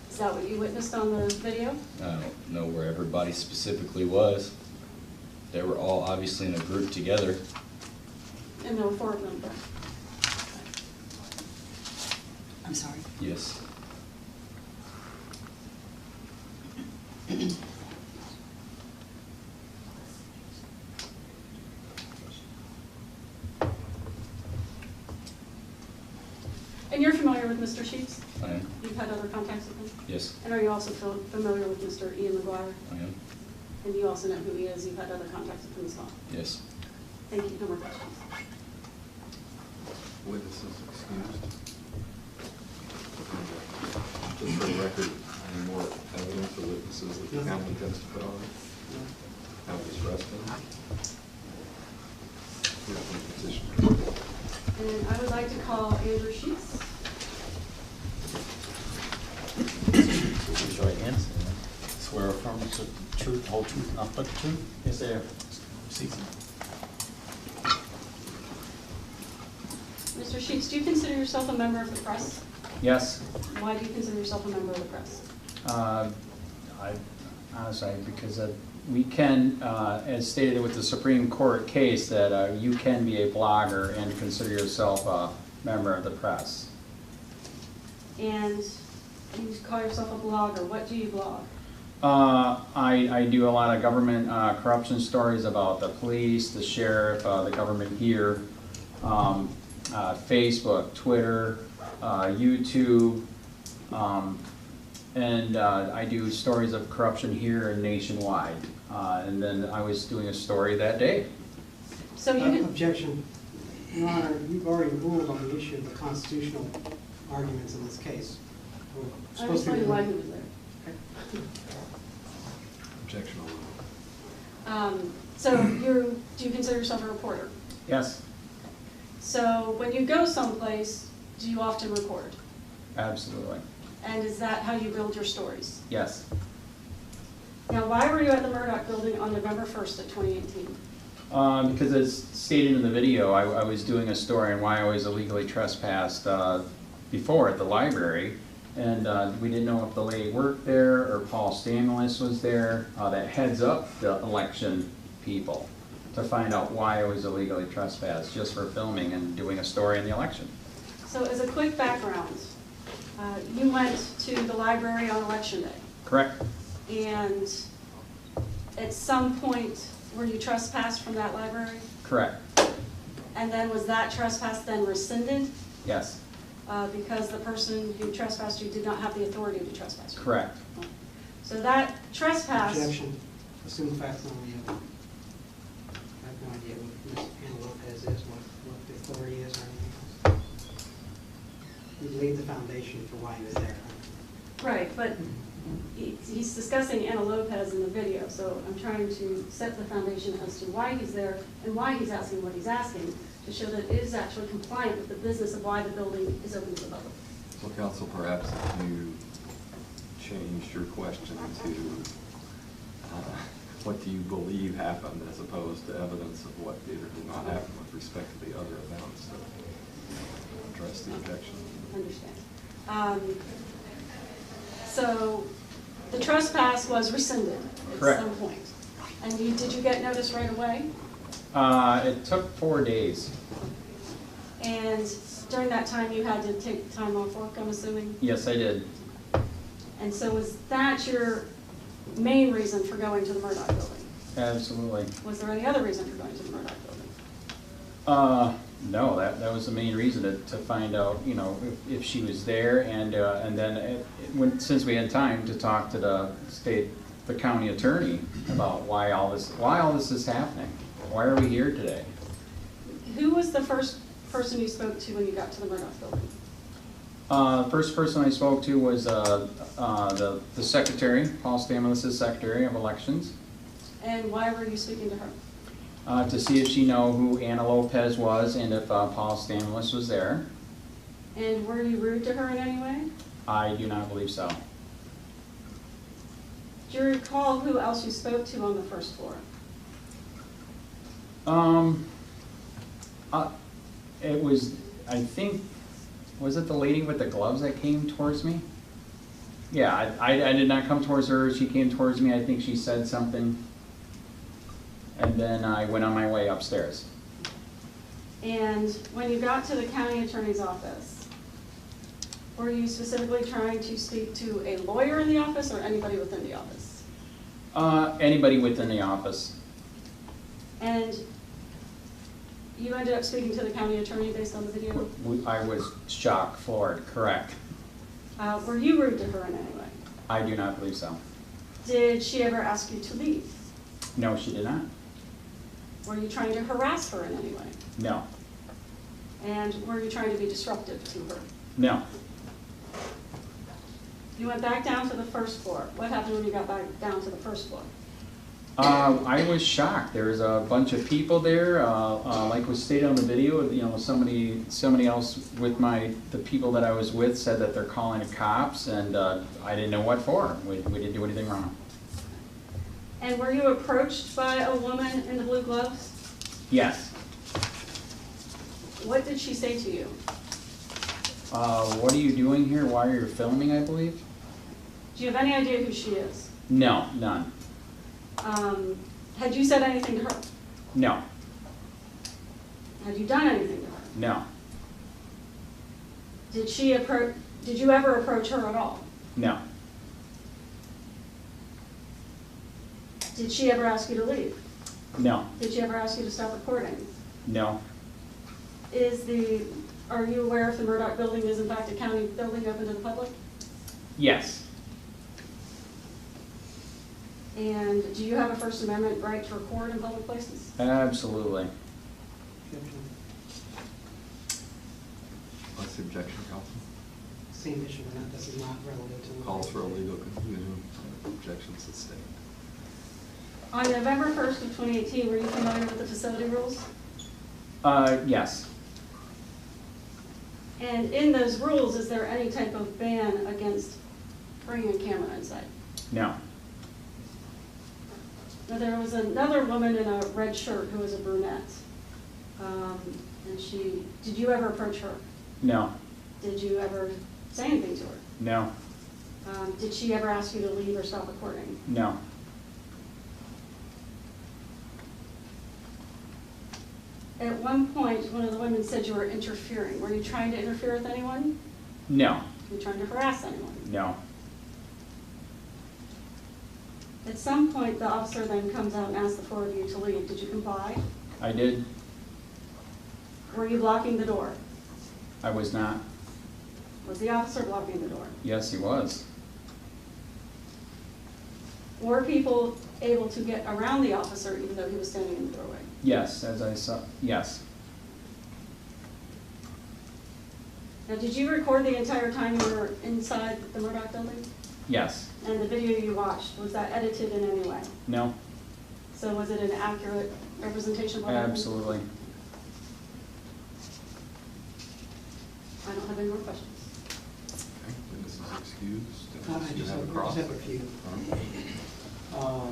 Is that what you witnessed on the video? I don't know where everybody specifically was. They were all obviously in a group together. And there were 4 of them there. I'm sorry. Yes. Mr. Sheets? I am. You've had other contacts with him? Yes, And are you also familiar with Mr. Ian McGuire? I am. And you also know who he is? You've had other contacts with him as well? Yes. Thank you. No more questions. Witnesses excused. Just for the record, any more evidence or witnesses that the county intends to put on? County is resting. Here's the petition. And I would like to call Andrew Sheets. Raise your right hands. Swear or affirm the truth, the whole truth, nothing but the truth. Yes, sir. Mr. Sheets, do you consider yourself a member of the press? Yes. Why do you consider yourself a member of the press? Honestly, because we can, as stated with the Supreme Court case, that you can be a blogger and consider yourself a member of the press. And you call yourself a blogger. What do you blog? I do a lot of government corruption stories about the police, the sheriff, the government here, Facebook, Twitter, YouTube, and I do stories of corruption here and nationwide. And then I was doing a story that day. So you Objection. Your Honor, you've already ruled on the issue of the constitutional arguments in this case. I was telling you why he was there. Objection. So do you consider yourself a reporter? Yes, So when you go someplace, do you often record? absolutely. And is that how you build your stories? Yes. Now, why were you at the Murdoch building on November 1st of 2018? Because as stated in the video, I was doing a story on why I was illegally trespassed before at the library. And we didn't know if the lady worked there or Paul Stamoulis was there that heads up the election people to find out why I was illegally trespassed just for filming and doing a story in the election. So as a quick background, you went to the library on election day. Correct? And at some point, were you trespassed from that library? Correct. And then was that trespass then rescinded? Yes. Because the person who trespassed you did not have the authority to trespass you? Correct. So that trespass... Objection. Assume facts only. I have no idea what Ms. Anna Lopez is, what the authority is or anything else. You laid the foundation for why he was there. Right, but he's discussing Anna Lopez in the video, so I'm trying to set the foundation as to why he's there and why he's asking what he's asking, to show that it is actually compliant with the business of why the building is open to the public. So counsel, perhaps if you changed your question to what do you believe happened as opposed to evidence of what did or did not happen with respect to the other events that address the objection. Understand. So the trespass was rescinded at Correct. some point. And did you get notice right away? It took 4 days. And during that time, you had to take time off work, I'm assuming? Yes, I did. And so was that your main reason for going to the Murdoch building? Absolutely. Was there any other reason for going to the Murdoch building? No, that was the main reason to find out, you know, if she was there, and then since we had time to talk to the county attorney about why all this is happening. Why are we here today? Who was the first person you spoke to when you got to the Murdoch building? First person I spoke to was the secretary, Paul Stamoulis' secretary of elections. And why were you speaking to her? To see if she knew who Anna Lopez was and if Paul Stamoulis was there. And were you rude to her in any way? I do not believe so. Do you recall who else you spoke to on the first floor? It was, I think, was it the lady with the gloves that came towards me? Yeah, I did not come towards her. She came towards me. I think she said something. And then I went on my way upstairs. And when you got to the county attorney's office, were you specifically trying to speak to a lawyer in the office or anybody within the office? Anybody within the office. And you ended up speaking to the county attorney based on the video? I was shocked, floored, correct. Were you rude to her in any way? I do not believe so. Did she ever ask you to leave? No, she did not. Were you trying to harass her in any way? No, And were you trying to be disruptive to her? no. You went back down to the first floor. What happened when you got back down to the first floor? I was shocked. There was a bunch of people there, like was stated on the video, you know, somebody else with the people that I was with said that they're calling the cops, and I didn't know what for. We didn't do anything wrong. And were you approached by a woman in the blue gloves? Yes. What did she say to you? What are you doing here? Why are you filming, I believe? Do you have any idea who she is? No, none. Had you said anything to her? No, Had you done anything to her? no, Did you ever approach her at all? no, Did she ever ask you to leave? no, Did she ever ask you to stop recording? no. Are you aware if the Murdoch building is in fact a county building open to the public? Yes, And do you have a First Amendment right to record in public places? absolutely. What's the objection, Council? Same issue, and that this is not relevant to. Calls for a legal conclusion. Objections sustained. On November 1st of 2018, were you familiar with the facility rules? Yes, And in those rules, is there any type of ban against bringing a camera inside? no, Now, there was another woman in a red shirt who was a brunette. Did you ever approach her? no, Did you ever say anything to her? no, Did she ever ask you to leave or stop recording? no, At one point, one of the women said you were interfering. Were you trying to interfere with anyone? no, Were you trying to harass anyone? no. At some point, the officer then comes out and asks the four of you to leave. Did you comply? I did. Were you blocking the door? I was not. Was the officer blocking the door? Yes, he was. Were people able to get around the officer even though he was standing in the doorway? Yes, as I saw, yes, Now, did you record the entire time you were inside the Murdoch building? yes, And the video you watched, was that edited in any way? no, So was it an accurate representation of what happened? absolutely. I don't have any more questions. Okay, witness is excused. I You just have a have cross? a few. Huh?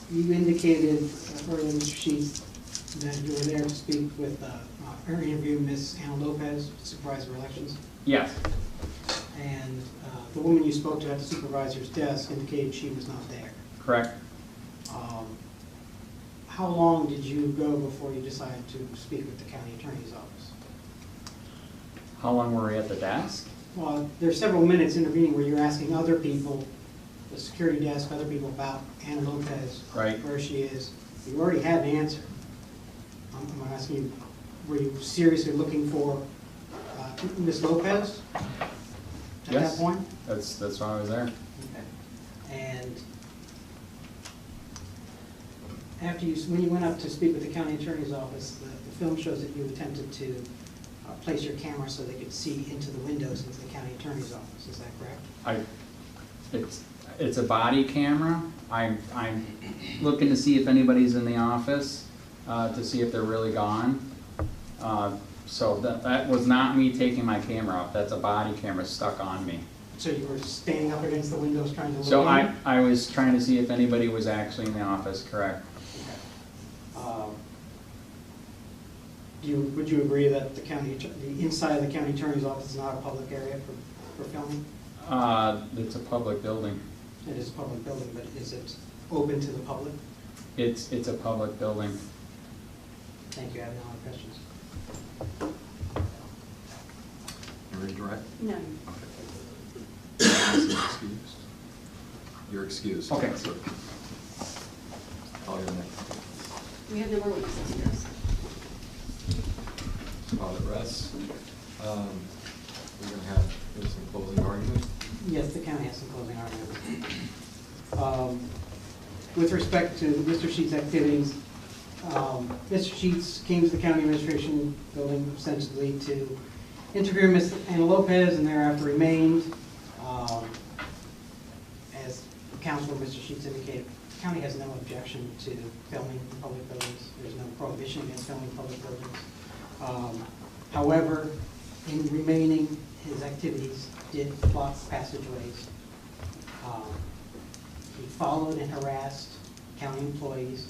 You indicated earlier, Mr. Sheets, that you were there to speak with, or interview Ms. Anna Lopez, Supervisor of Elections, Yes, and the woman you spoke to at the supervisor's desk indicated she was not there. correct. How long did you go before you decided to speak with the county attorney's office? How long were we at the desk? Well, there's several minutes intervening where you're asking other people, the security desk, other people about Anna Lopez. Right. Where she is. You already had an answer. I'm asking you, were you seriously looking for Ms. Lopez at Yes. that point? That's why I was there. Okay. And after when you went up to speak with the county attorney's office, the film shows that you attempted to place your camera so they could see into the windows into the county attorney's office. Is that correct? It's a body camera. I'm looking to see if anybody's in the office, to see if they're really gone. So that was not me taking my camera off. That's a body camera stuck on me. So you were standing up against the windows trying to look So in? I was trying to see if anybody was actually in the office, correct? Would you agree that the inside of the county attorney's office is not a public area for filming? It's a public building. It is a public building, but is it open to the public? It's a public building. Thank you, I have no other questions. You ready to write? No. Okay. Witness is excused. You're excused. Okay. So, call your next. We have no more witnesses, yes. while it rests. We're going to have some closing argument. Yes, the county has some closing arguments. With respect to Mr. Sheets' activities, Mr. Sheets came to the county administration building ostensibly to interview Ms. Anna Lopez and thereafter remained. As Councilor Mr. Sheets indicated, the county has no objection to filming in public buildings. There's no prohibition against filming in public buildings. However, in remaining, his activities did block passageways. He followed and harassed county employees.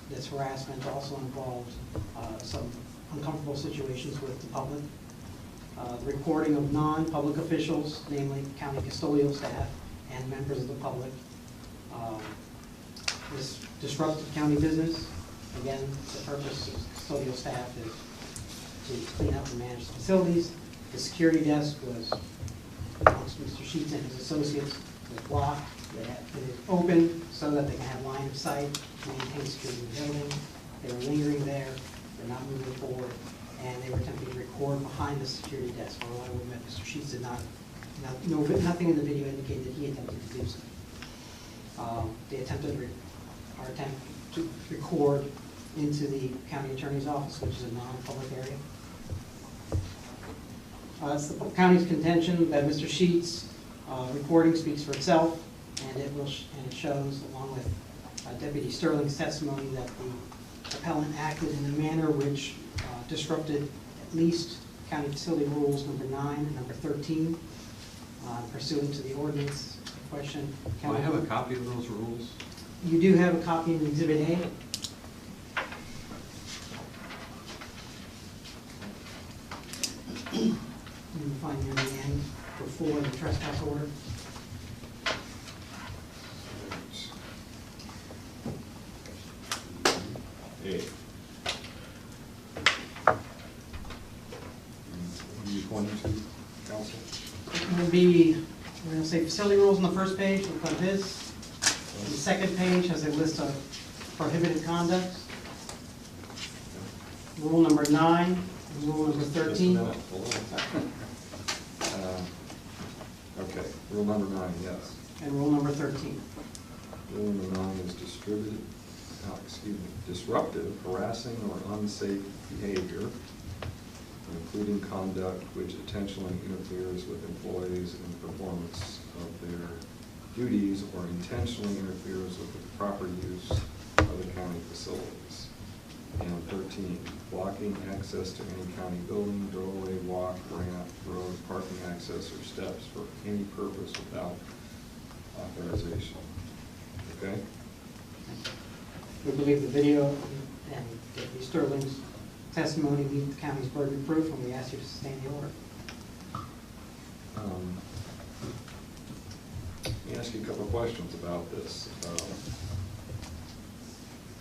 This harassment also involved some uncomfortable situations with the public. The recording of non-public officials, namely county custodial staff and members of the public. This disrupted county business. Again, the purpose of custodial staff is to clean up and manage the facilities. The security desk was, amongst Mr. Sheets and his associates, was blocked. They had it open so that they can have line of sight, maintain security in the building. They were lingering there. They're not moving forward. And they were attempting to record behind the security desk. Although I will admit, Mr. Sheets did not, nothing in the video indicated that he attempted to do so. They attempted, our attempt to record into the county attorney's office, which is a non-public area. It's the county's contention that Mr. Sheets' recording speaks for itself, and it shows, along with Deputy Sterling's testimony, that the appellant acted in a manner which disrupted at least county facility rules number 9 and number 13, pursuant to the ordinance question. Do I have a copy of those rules? You do have a copy in Exhibit A. You can find near the end before the trespass order. A. What are you pointing to, Council? It will be, we're going to say facility rules on the first page, look like this. The second page has a list of prohibited conduct. Rule number 9, and rule number 13. Just a minute, hold on. Okay, rule number 9, yes. And rule number 13. Rule number 9 is disruptive, harassing, or unsafe behavior, including conduct which intentionally interferes with employees in the performance of their duties or intentionally interferes with the proper use of the county facilities. And 13, blocking access to any county building, doorway, walk, ramp, road, parking access, or steps for any purpose without authorization. Okay? We believe the video and Deputy Sterling's testimony meet the county's burden of proof, and we ask you to sustain the order. Let me ask you a couple of questions about this.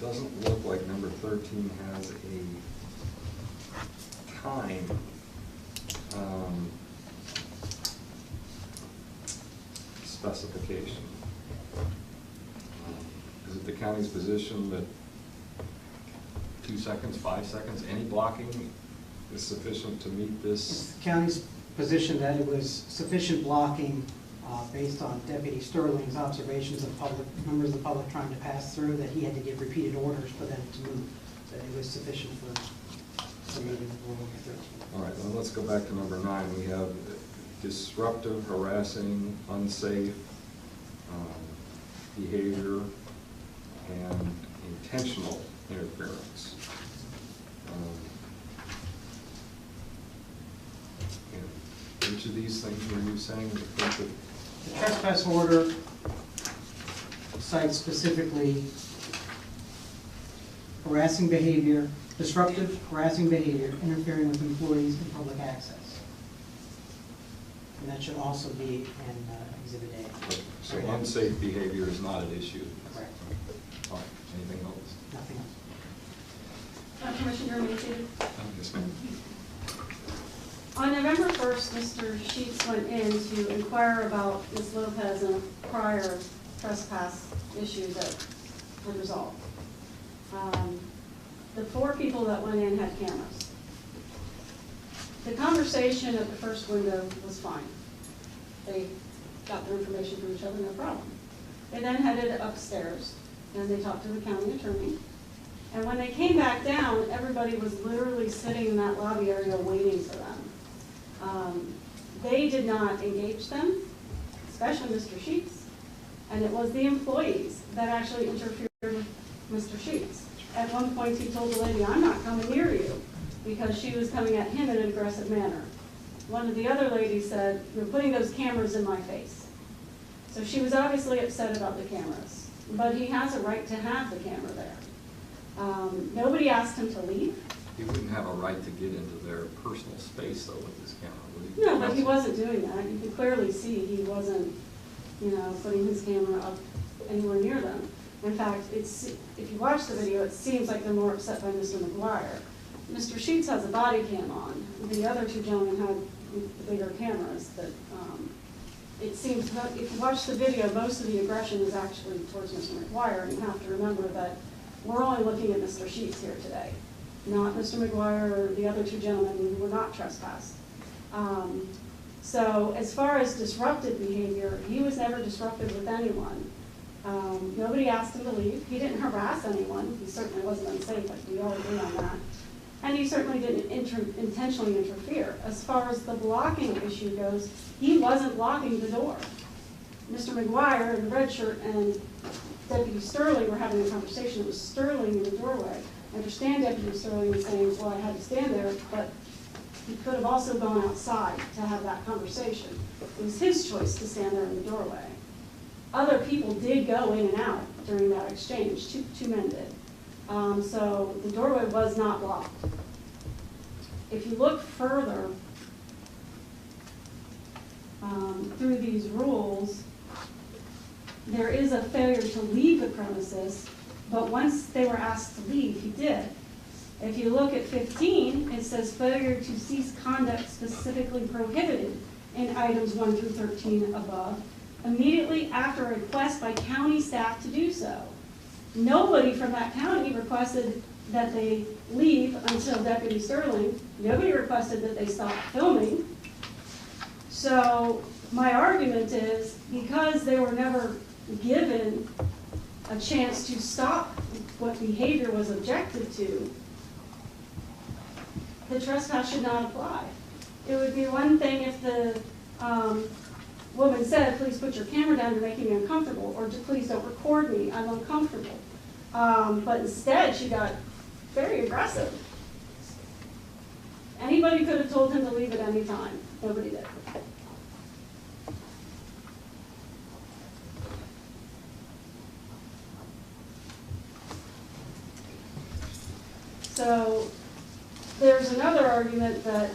Doesn't look like number 13 has a time specification. Is it the county's position that 2 seconds, 5 seconds, any blocking is sufficient to meet this? It's the county's position that it was sufficient blocking based on Deputy Sterling's observations of members of the public trying to pass through, that he had to give repeated orders for them to move, that it was sufficient for meeting Rule 13. All right, well, let's go back to number 9. We have disruptive, harassing, unsafe behavior, and intentional interference. And each of these things were you saying? The trespass order cites specifically harassing behavior, disruptive, harassing behavior, interfering with employees in public access. And that should also be in Exhibit A. So unsafe behavior is not an issue? Correct. All right, anything else? Nothing else. Commissioner Macy. Yes, ma'am. On November 1st, Mr. Sheets went in to inquire about Ms. Lopez and a prior trespass issue that were resolved. The 4 people that went in had cameras. The conversation at the first window was fine. They got their information from each other, no problem. They then headed upstairs, and they talked to the county attorney. And when they came back down, everybody was literally sitting in that lobby area waiting for them. They did not engage them, especially Mr. Sheets, and it was the employees that actually interfered with Mr. Sheets. At one point, he told the lady, "I'm not coming near you," because she was coming at him in an aggressive manner. One of the other ladies said, "You're putting those cameras in my face." So she was obviously upset about the cameras, but he has a right to have the camera there. Nobody asked him to leave. He wouldn't have a right to get into their personal space though with this camera, would he? No, but he wasn't doing that. You can clearly see he wasn't, putting his camera up anywhere near them. In fact, if you watch the video, it seems like they're more upset by Mr. McGuire. Mr. Sheets has a body cam on. The other two gentlemen had the bigger cameras. But it seems, if you watch the video, most of the aggression is actually towards Mr. McGuire. And you have to remember that we're only looking at Mr. Sheets here today, not Mr. McGuire or the other two gentlemen who were not trespassed. So as far as disruptive behavior, he was never disruptive with anyone. Nobody asked him to leave. He didn't harass anyone. He certainly wasn't unsafe, like we all agree on that. And he certainly didn't intentionally interfere. As far as the blocking issue goes, he wasn't blocking the door. Mr. McGuire in the red shirt and Deputy Sterling were having a conversation. It was Sterling in the doorway. I understand Deputy Sterling was saying, "Well, I had to stand there," but he could have also gone outside to have that conversation. It was his choice to stand there in the doorway. Other people did go in and out during that exchange. Two men did. So the doorway was not blocked. If you look further through these rules, there is a failure to leave the premises, but once they were asked to leave, he did. If you look at 15, it says failure to cease conduct specifically prohibited in items 1 through 13 above, immediately after a request by county staff to do so. Nobody from that county requested that they leave until Deputy Sterling. Nobody requested that they stop filming. So my argument is, because they were never given a chance to stop what behavior was objected to, the trespass should not apply. It would be one thing if the woman said, "Please put your camera down, you're making me uncomfortable," or "Please don't record me, I'm uncomfortable." But instead, she got very aggressive. Anybody could have told him to leave at any time. Nobody did. So there's another argument that,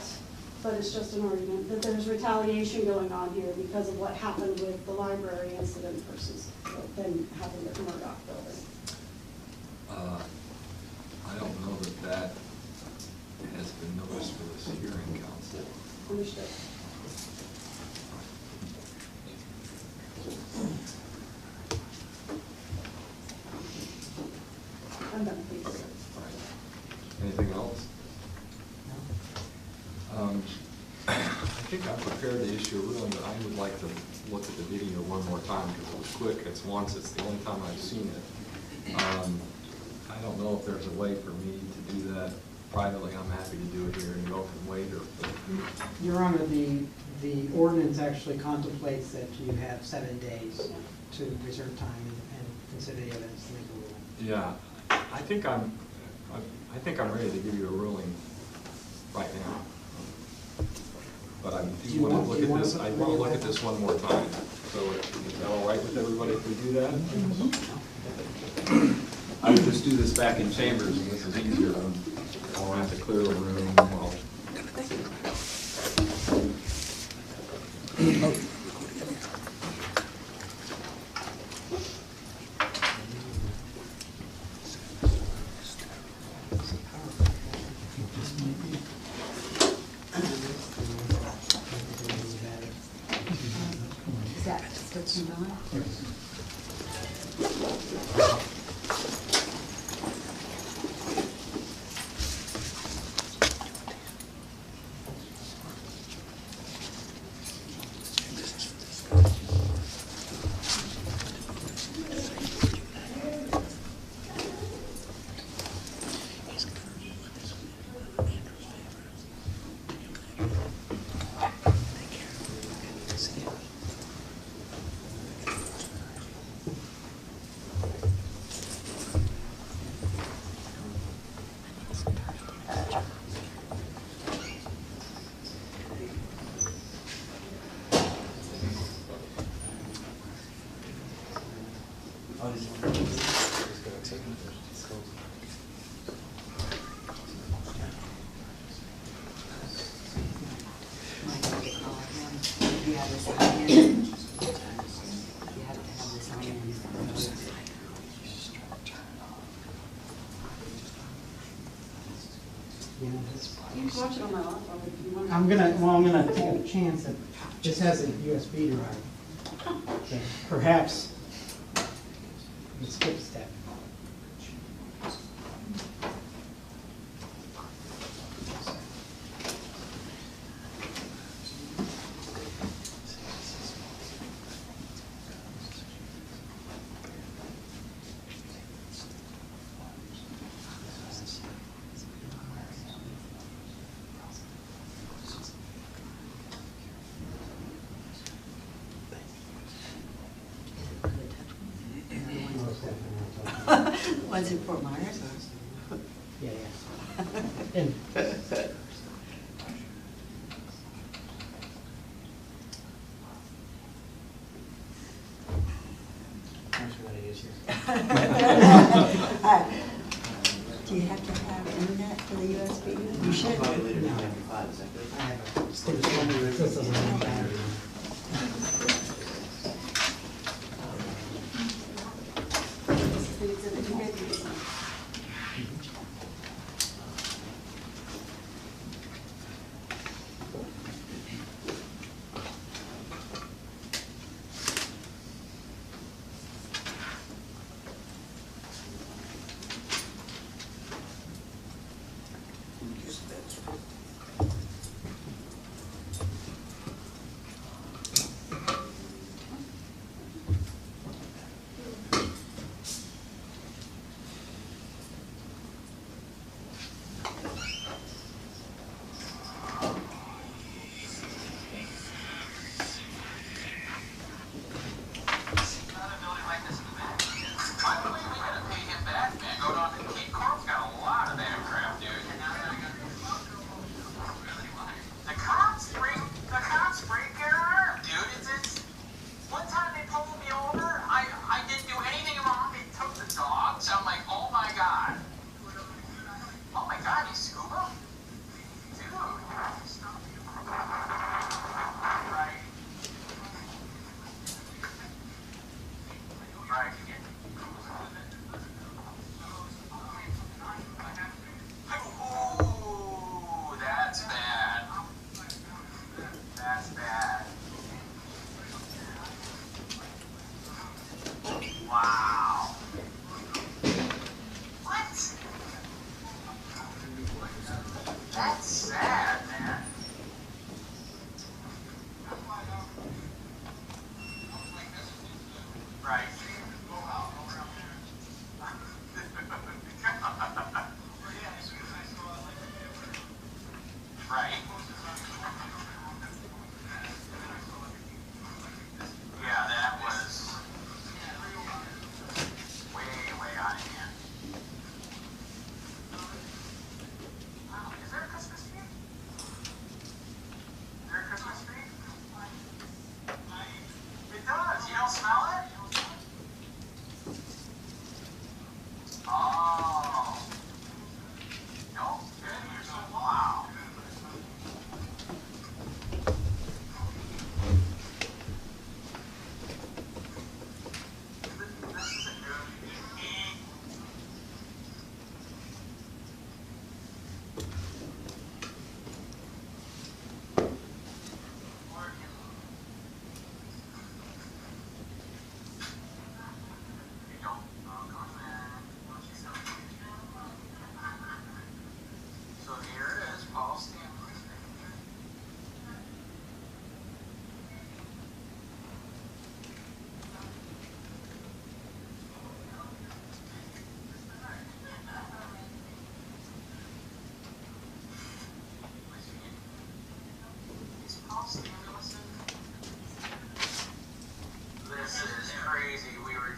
but it's just an argument, that there's retaliation going on here because of what happened with the library incident versus what then happened at the Murdoch building. I don't know that has been noticed for this hearing, counsel. Understood. I'm done, please. Anything else? I think I prepared to issue a ruling, but I would like to look at the video one more time because it was quick. It's once, it's the only time I've seen it. I don't know if there's a way for me to do that privately. I'm happy to do it here and go from later. Your Honor, the ordinance actually contemplates that you have 7 days to reserve time and consider the evidence to make a ruling. Yeah, I think I'm ready to give you a ruling right now. But I do want to look at this. I want to look at this one more time. So is that all right with everybody if we do that? I would just do this back in chambers, and this is easier. I don't have to clear the room. Well, Is that still turned on? You can watch it on my laptop if you want. I'm gonna take a chance that this has a USB drive. So perhaps we skip a step. Was it Fort Myers? Yeah, yeah. And Do you have to have internet for the USB? You should. I have a stick that doesn't have battery.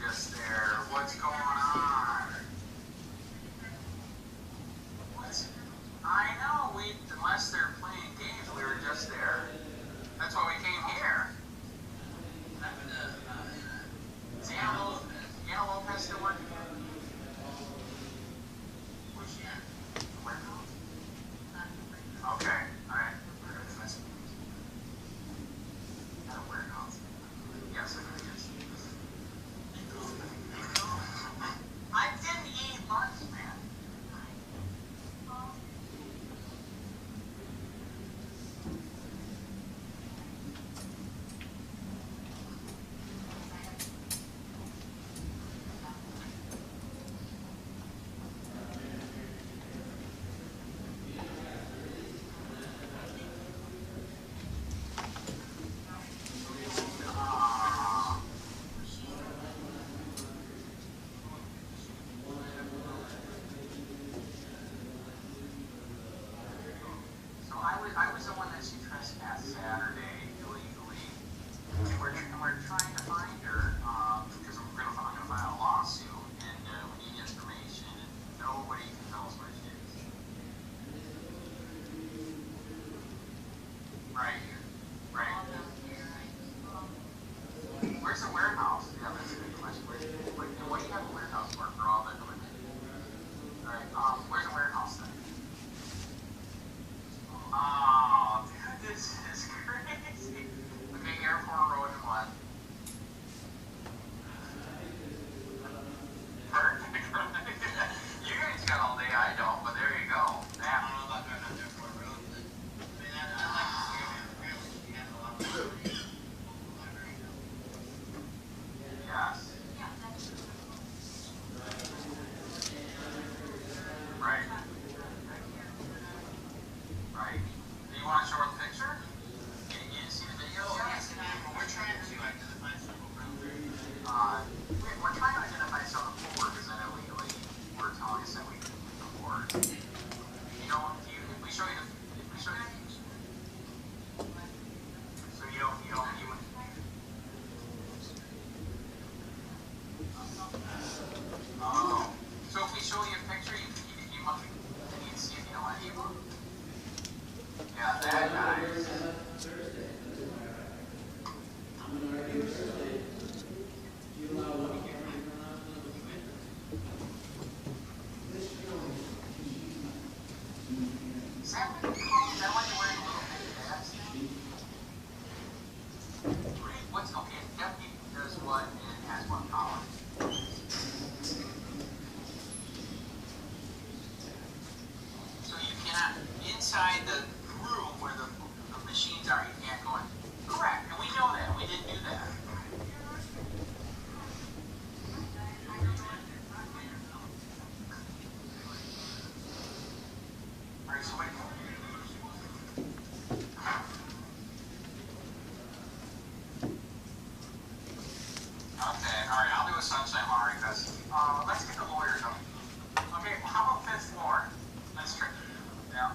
just there. What's going on? What? I know, unless they're playing games, we were just there. That's why we came here. Is Anna Lopez still working here? Where's she at? Warehouse? Okay, alright. At a warehouse? Yes, I guess. I didn't eat lunch, man. I was the one that she trespassed Saturday illegally. And we're trying to find her, because I'm gonna file a lawsuit, and we need information, and nobody can tell us where she is. Right. Where's the warehouse? Yeah, that's a good question. What do you have a warehouse for all the equipment? Alright, where's the warehouse then? Oh, dude, this is crazy. Okay, Airport Road and what? Perfect. You guys got all day, I don't, but there you go. Man. I don't know about driving on Airport Road, but I mean, I'd like to see her family. She has a lot of memories. Yes. Right. Right. Do you want to show her the picture? You didn't see the video? Oh, yes, we're trying to identify several boundaries. We're trying to identify some of the workers that illegally were telling us that we could afford. You know, if we show you so you don't even. Oh, so if we show you a picture, you must see if you know any of them. Yeah, that guy. Is that what you call? Is that why you're wearing little pink hats? What's okay? Deputy does what and has what power? So you cannot inside the room where the machines are. You can't go in. Correct, and we know that. We didn't do that. All right, so wait. Okay, all right. I'll do a sunshine law request. Let's get the lawyers up. Okay, how about fifth floor? That's tricky. Yeah.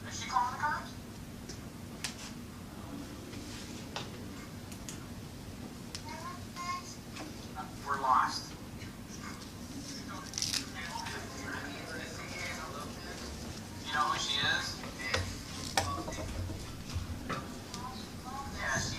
Is she calling the cops? We're lost. You know who she is? Yeah, she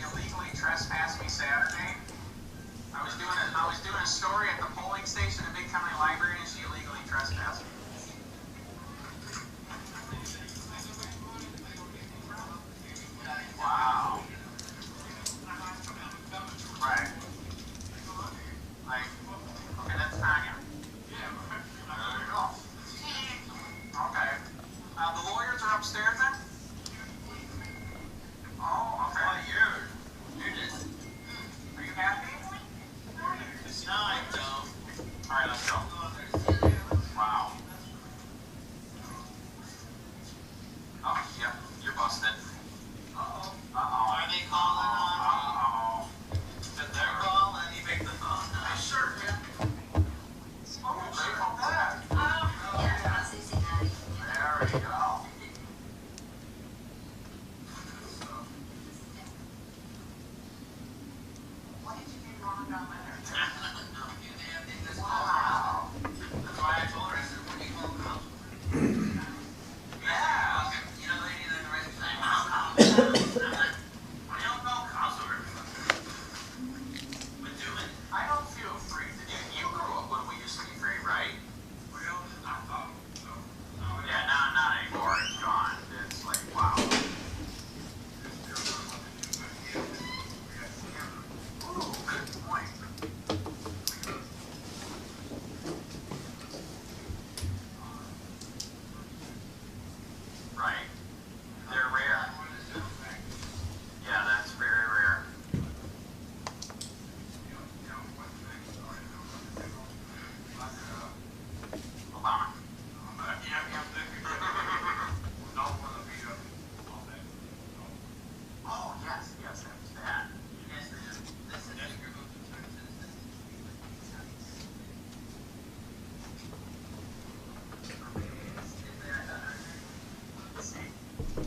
Oh,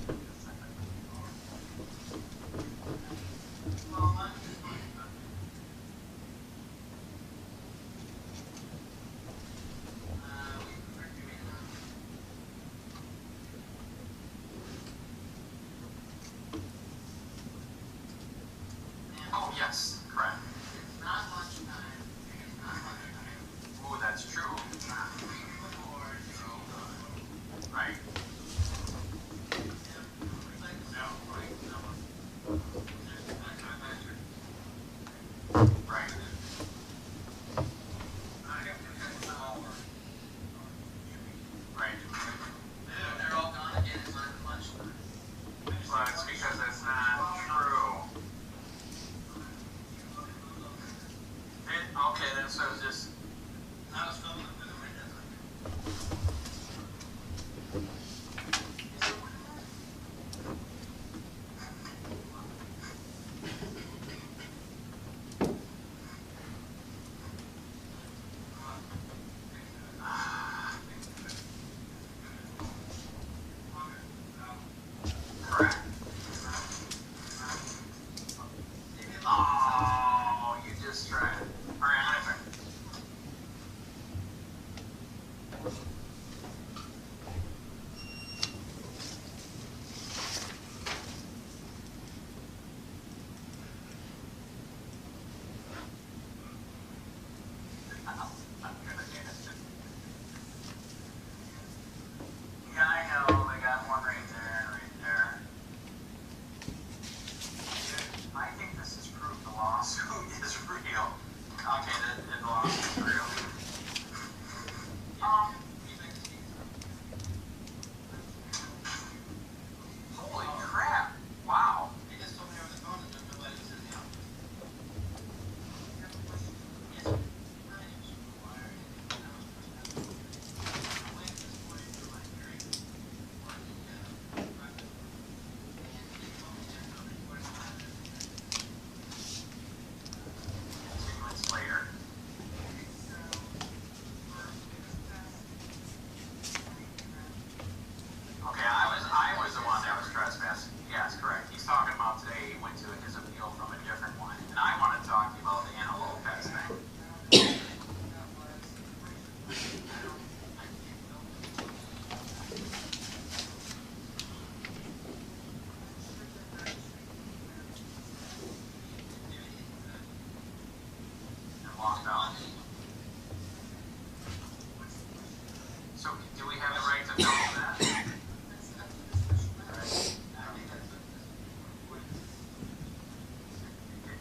yes, correct. Not much time. Oh, that's true. Right. Right. Right. They're all gone again, it's not lunchtime. Well, it's because that's not true. Okay, then so it's just. I was filming through the windows. Correct. Oh, you just tried it. All right, I'm yeah, I know. They got one right there and right there. I think this is proof the lawsuit is real. Okay, the lawsuit is real. Holy crap! Wow. They just told me over the phone that nobody was in the office. Later. Okay, I was the one that was trespassing. Yes, correct. He's talking about today he went to his appeal from a different one. And I want to talk to you about the Anna Lopez thing. And locked out. So do we have the right to film that?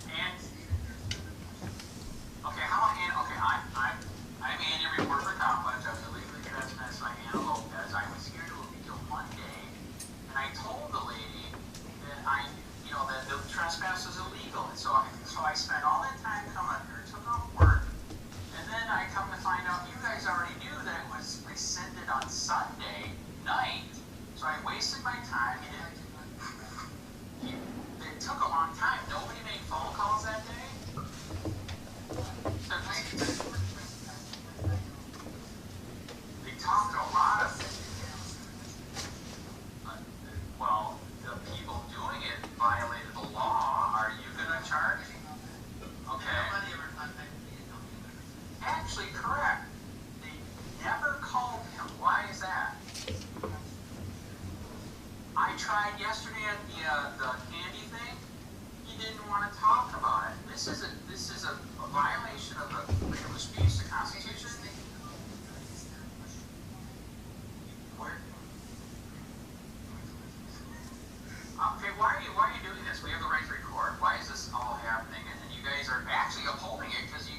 And okay, I'm Andy, reporter for Copwatch. I was illegally trespassed by Anna Lopez. I was here to appeal one day, and I told the lady that that the trespass is illegal. And so I spent all that time coming here, took off work, and then I come to find out you guys already knew that it was rescinded on Sunday night. So I wasted my time. It took a long time. Nobody made phone calls that day. They talked a lot of well, the people doing it violated the law. Are you going to charge? Okay. Actually, correct. They never called him. Why is that? I tried yesterday at the candy thing. He didn't want to talk about it. This is a violation of the freedom of speech, the Constitution. Where? Okay, why are you doing this? We have the right to record. Why is this all happening? And you guys are actually upholding it because you.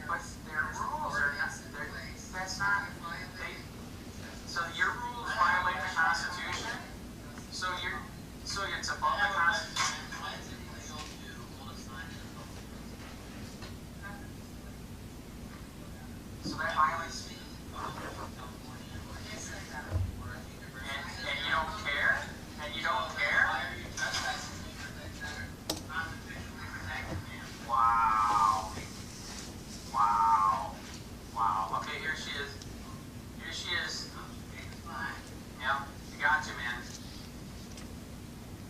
But their rules are not. That's not. So your rules violate the Constitution. So it's above the Constitution. Yep, you got you, man.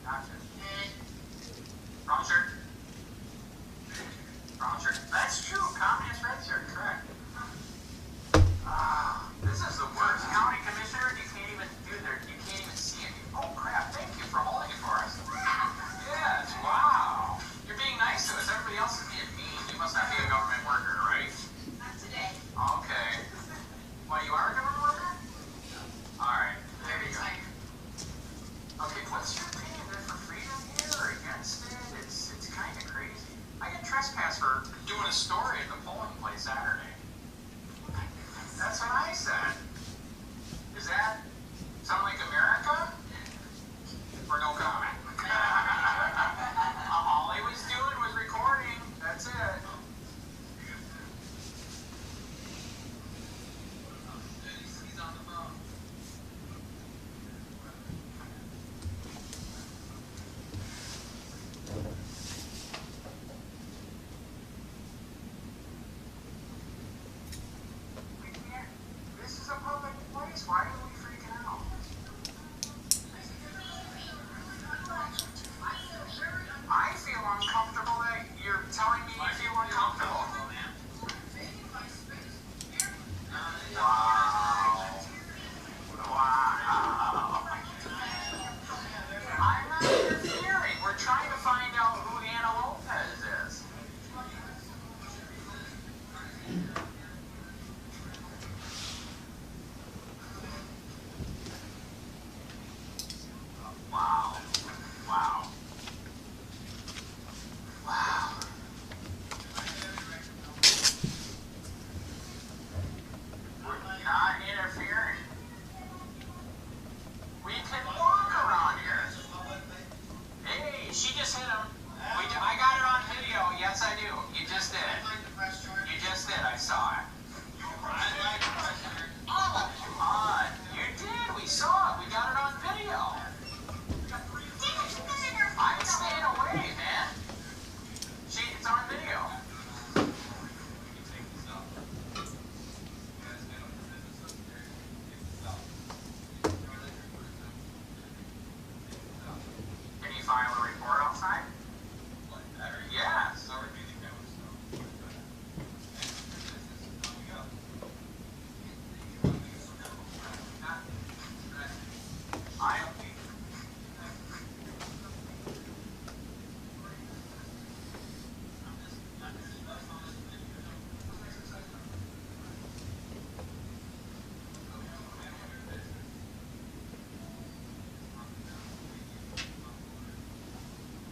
Gotcha. Wrong shirt. Wrong shirt. That's true, communist red shirt, correct. This is the worst. County commissioner, you can't even see it. Oh crap, thank you for holding it for us. Yes, wow. You're being nice to us. Everybody else is being mean. You must not be a government worker, right? Not today. Okay. Well, you are a government worker? Alright, there you go. Okay, what's your opinion? They're for freedom here or against it? It's kind of crazy. I get trespassed for doing a story at the polling place Saturday. That's what I said. Does that sound like America? Or no comment? All he was doing was recording. That's it. He's on the phone. This is a public place. Why are we freaking out? I feel uncomfortable that you're telling me you feel uncomfortable. Wow. Wow. I'm not interfering. We're trying to find out who Anna Lopez is. Wow. Wow. Wow. We're not interfering. We can walk around here. Hey, she just hit him. I got it on video. Yes, I do. You just did. You just did. I saw it. You did. We saw it. We got it on video. I'm staying away, man. It's on video. Can you file a report outside? Yes.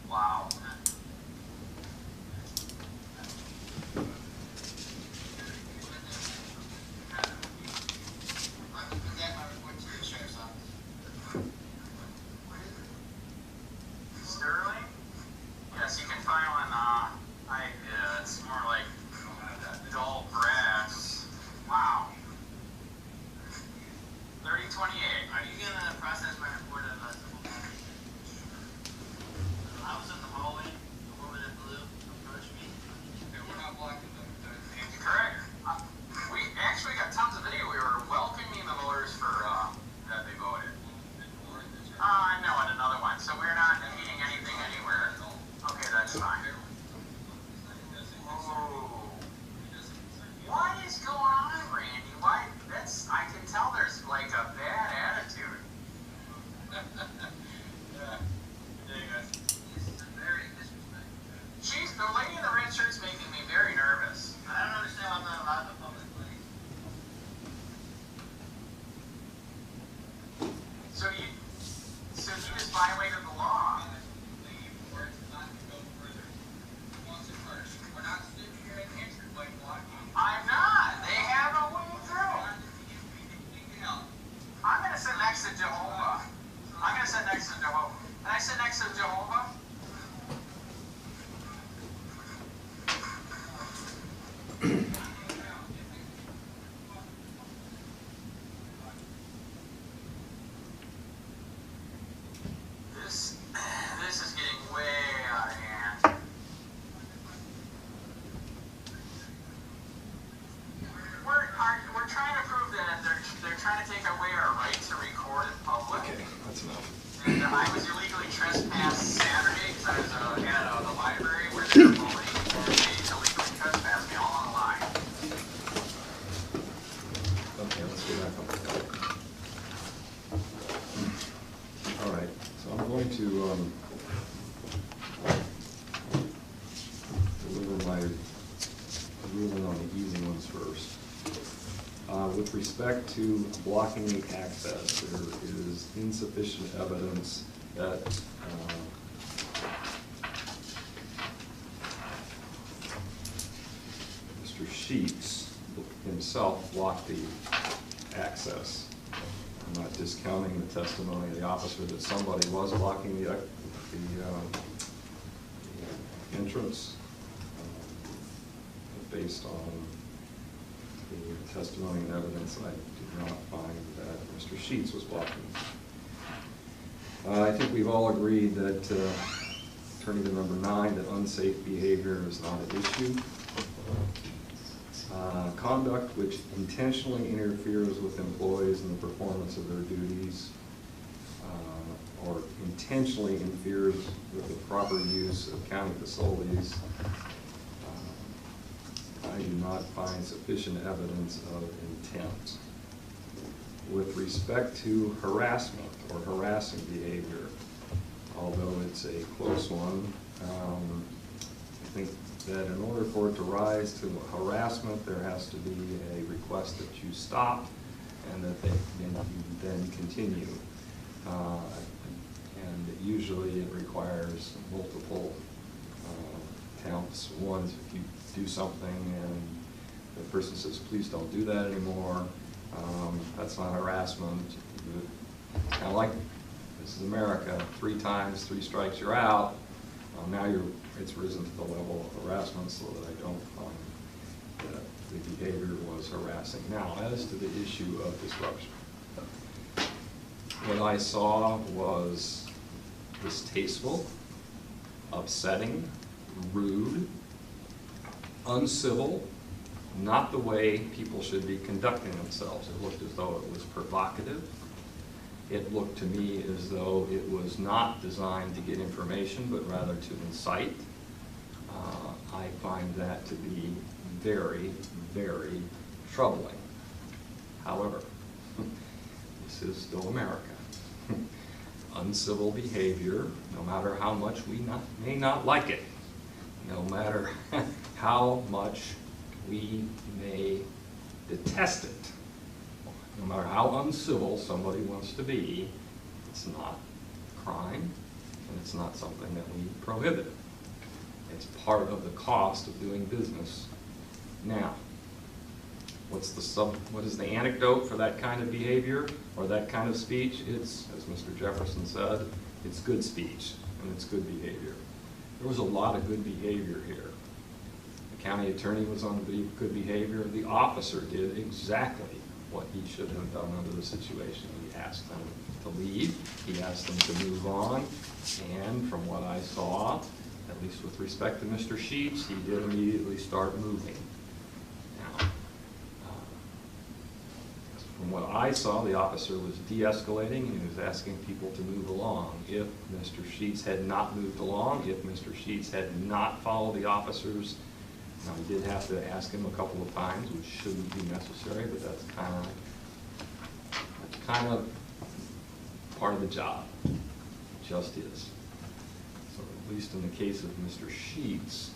Wow. Sterling? Yes, you can file an, it's more like dull grass. Wow. 3028. Are you gonna process my report of civil matter? I was in the hallway, the woman in blue approached me. Okay, we're not blocking them. Correct. We actually got tons of video. We were welcoming the voters for, that they voted. No, and another one. So we're not eating anything anywhere. Okay, that's fine. Oh. What is going on, Randy? Why? I can tell there's like a bad attitude. Yeah. Very disrespectful. The lady in the red shirt's making me very nervous. I don't understand why I'm not allowed in a public place. So you just violated the law. I'm not. They have a way through. I'm going to sit next to Jehovah. I'm going to sit next to Jehovah. Can I sit next to Jehovah? This is getting way out of hand. We're trying to prove that they're trying to take away our right to record in public. I was illegally trespassed Saturday because I was at the library where they were mowing, and they illegally trespassed me all on the line. Okay, let's go back up. All right, so I'm going to deliver my ruling on the easy ones first. With respect to blocking the access, there is insufficient evidence that Mr. Sheets himself blocked the access. I'm not discounting the testimony of the officer that somebody was blocking the entrance, based on the testimony and evidence, I did not find that Mr. Sheets was blocking. I think we've all agreed that, turning to number 9, that unsafe behavior is not an issue. Conduct which intentionally interferes with employees in the performance of their duties, or intentionally interferes with the proper use of county facilities, I do not find sufficient evidence of intent. With respect to harassment or harassing behavior, although it's a close one, I think that in order for it to rise to harassment, there has to be a request that you stop and that you then continue. And usually it requires multiple counts. One is if you do something and the person says, please don't do that anymore, that's not harassment. Kind of like, this is America, 3 times, 3 strikes, you're out. Now it's risen to the level of harassment, so that I don't find that the behavior was harassing. Now, as to the issue of disruption, what I saw was distasteful, upsetting, rude, uncivil, not the way people should be conducting themselves. It looked as though it was provocative. It looked to me as though it was not designed to get information, but rather to incite. I find that to be very, very troubling. However, this is still America. Uncivil behavior, no matter how much we may not like it, no matter how much we may detest it, no matter how uncivil somebody wants to be, it's not a crime, and it's not something that we prohibit. It's part of the cost of doing business. Now, what is the antidote for that kind of behavior or that kind of speech? It's, as Mr. Jefferson said, it's good speech and it's good behavior. There was a lot of good behavior here. The county attorney was on good behavior. The officer did exactly what he should have done under the situation. He asked them to leave. He asked them to move on. And from what I saw, at least with respect to Mr. Sheets, he did immediately start moving. Now, from what I saw, the officer was de-escalating and he was asking people to move along. If Mr. Sheets had not moved along, if Mr. Sheets had not followed the officers, now he did have to ask him a couple of times, which shouldn't be necessary, but that's kind of part of the job. It just is. So at least in the case of Mr. Sheets,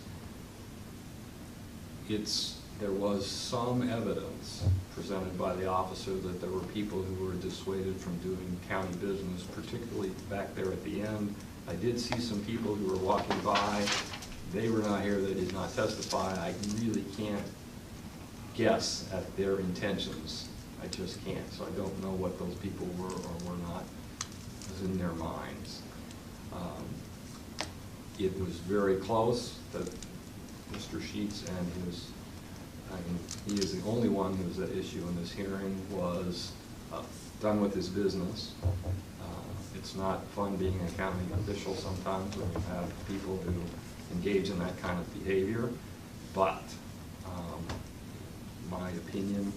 there was some evidence presented by the officer that there were people who were dissuaded from doing county business, particularly back there at the end. I did see some people who were walking by. They were not here, they did not testify. I really can't guess at their intentions. I just can't. So I don't know what those people were or were not, was in their minds. It was very close that Mr. Sheets and his, he is the only one who's at issue in this hearing, was done with his business. It's not fun being a county official sometimes when you have people who engage in that kind of behavior, but my opinion,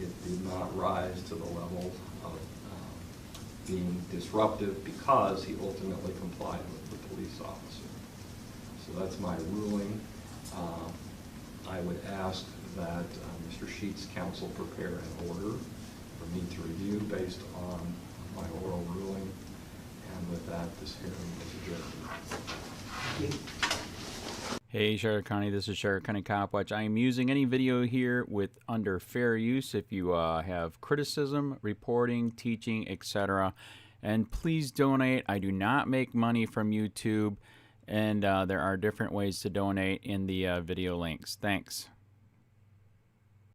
it did not rise to the level of being disruptive because he ultimately complied with the police officer. So that's my ruling. I would ask that Mr. Sheets' counsel prepare an order for me to review based on my oral ruling. And with that, this hearing is adjourned. Hey Charlotte County, this is Charlotte County Copwatch. I am using any video here with under fair use if you have criticism, reporting, teaching, etc. And please donate. I do not make money from YouTube, and there are different ways to donate in the video links. Thanks.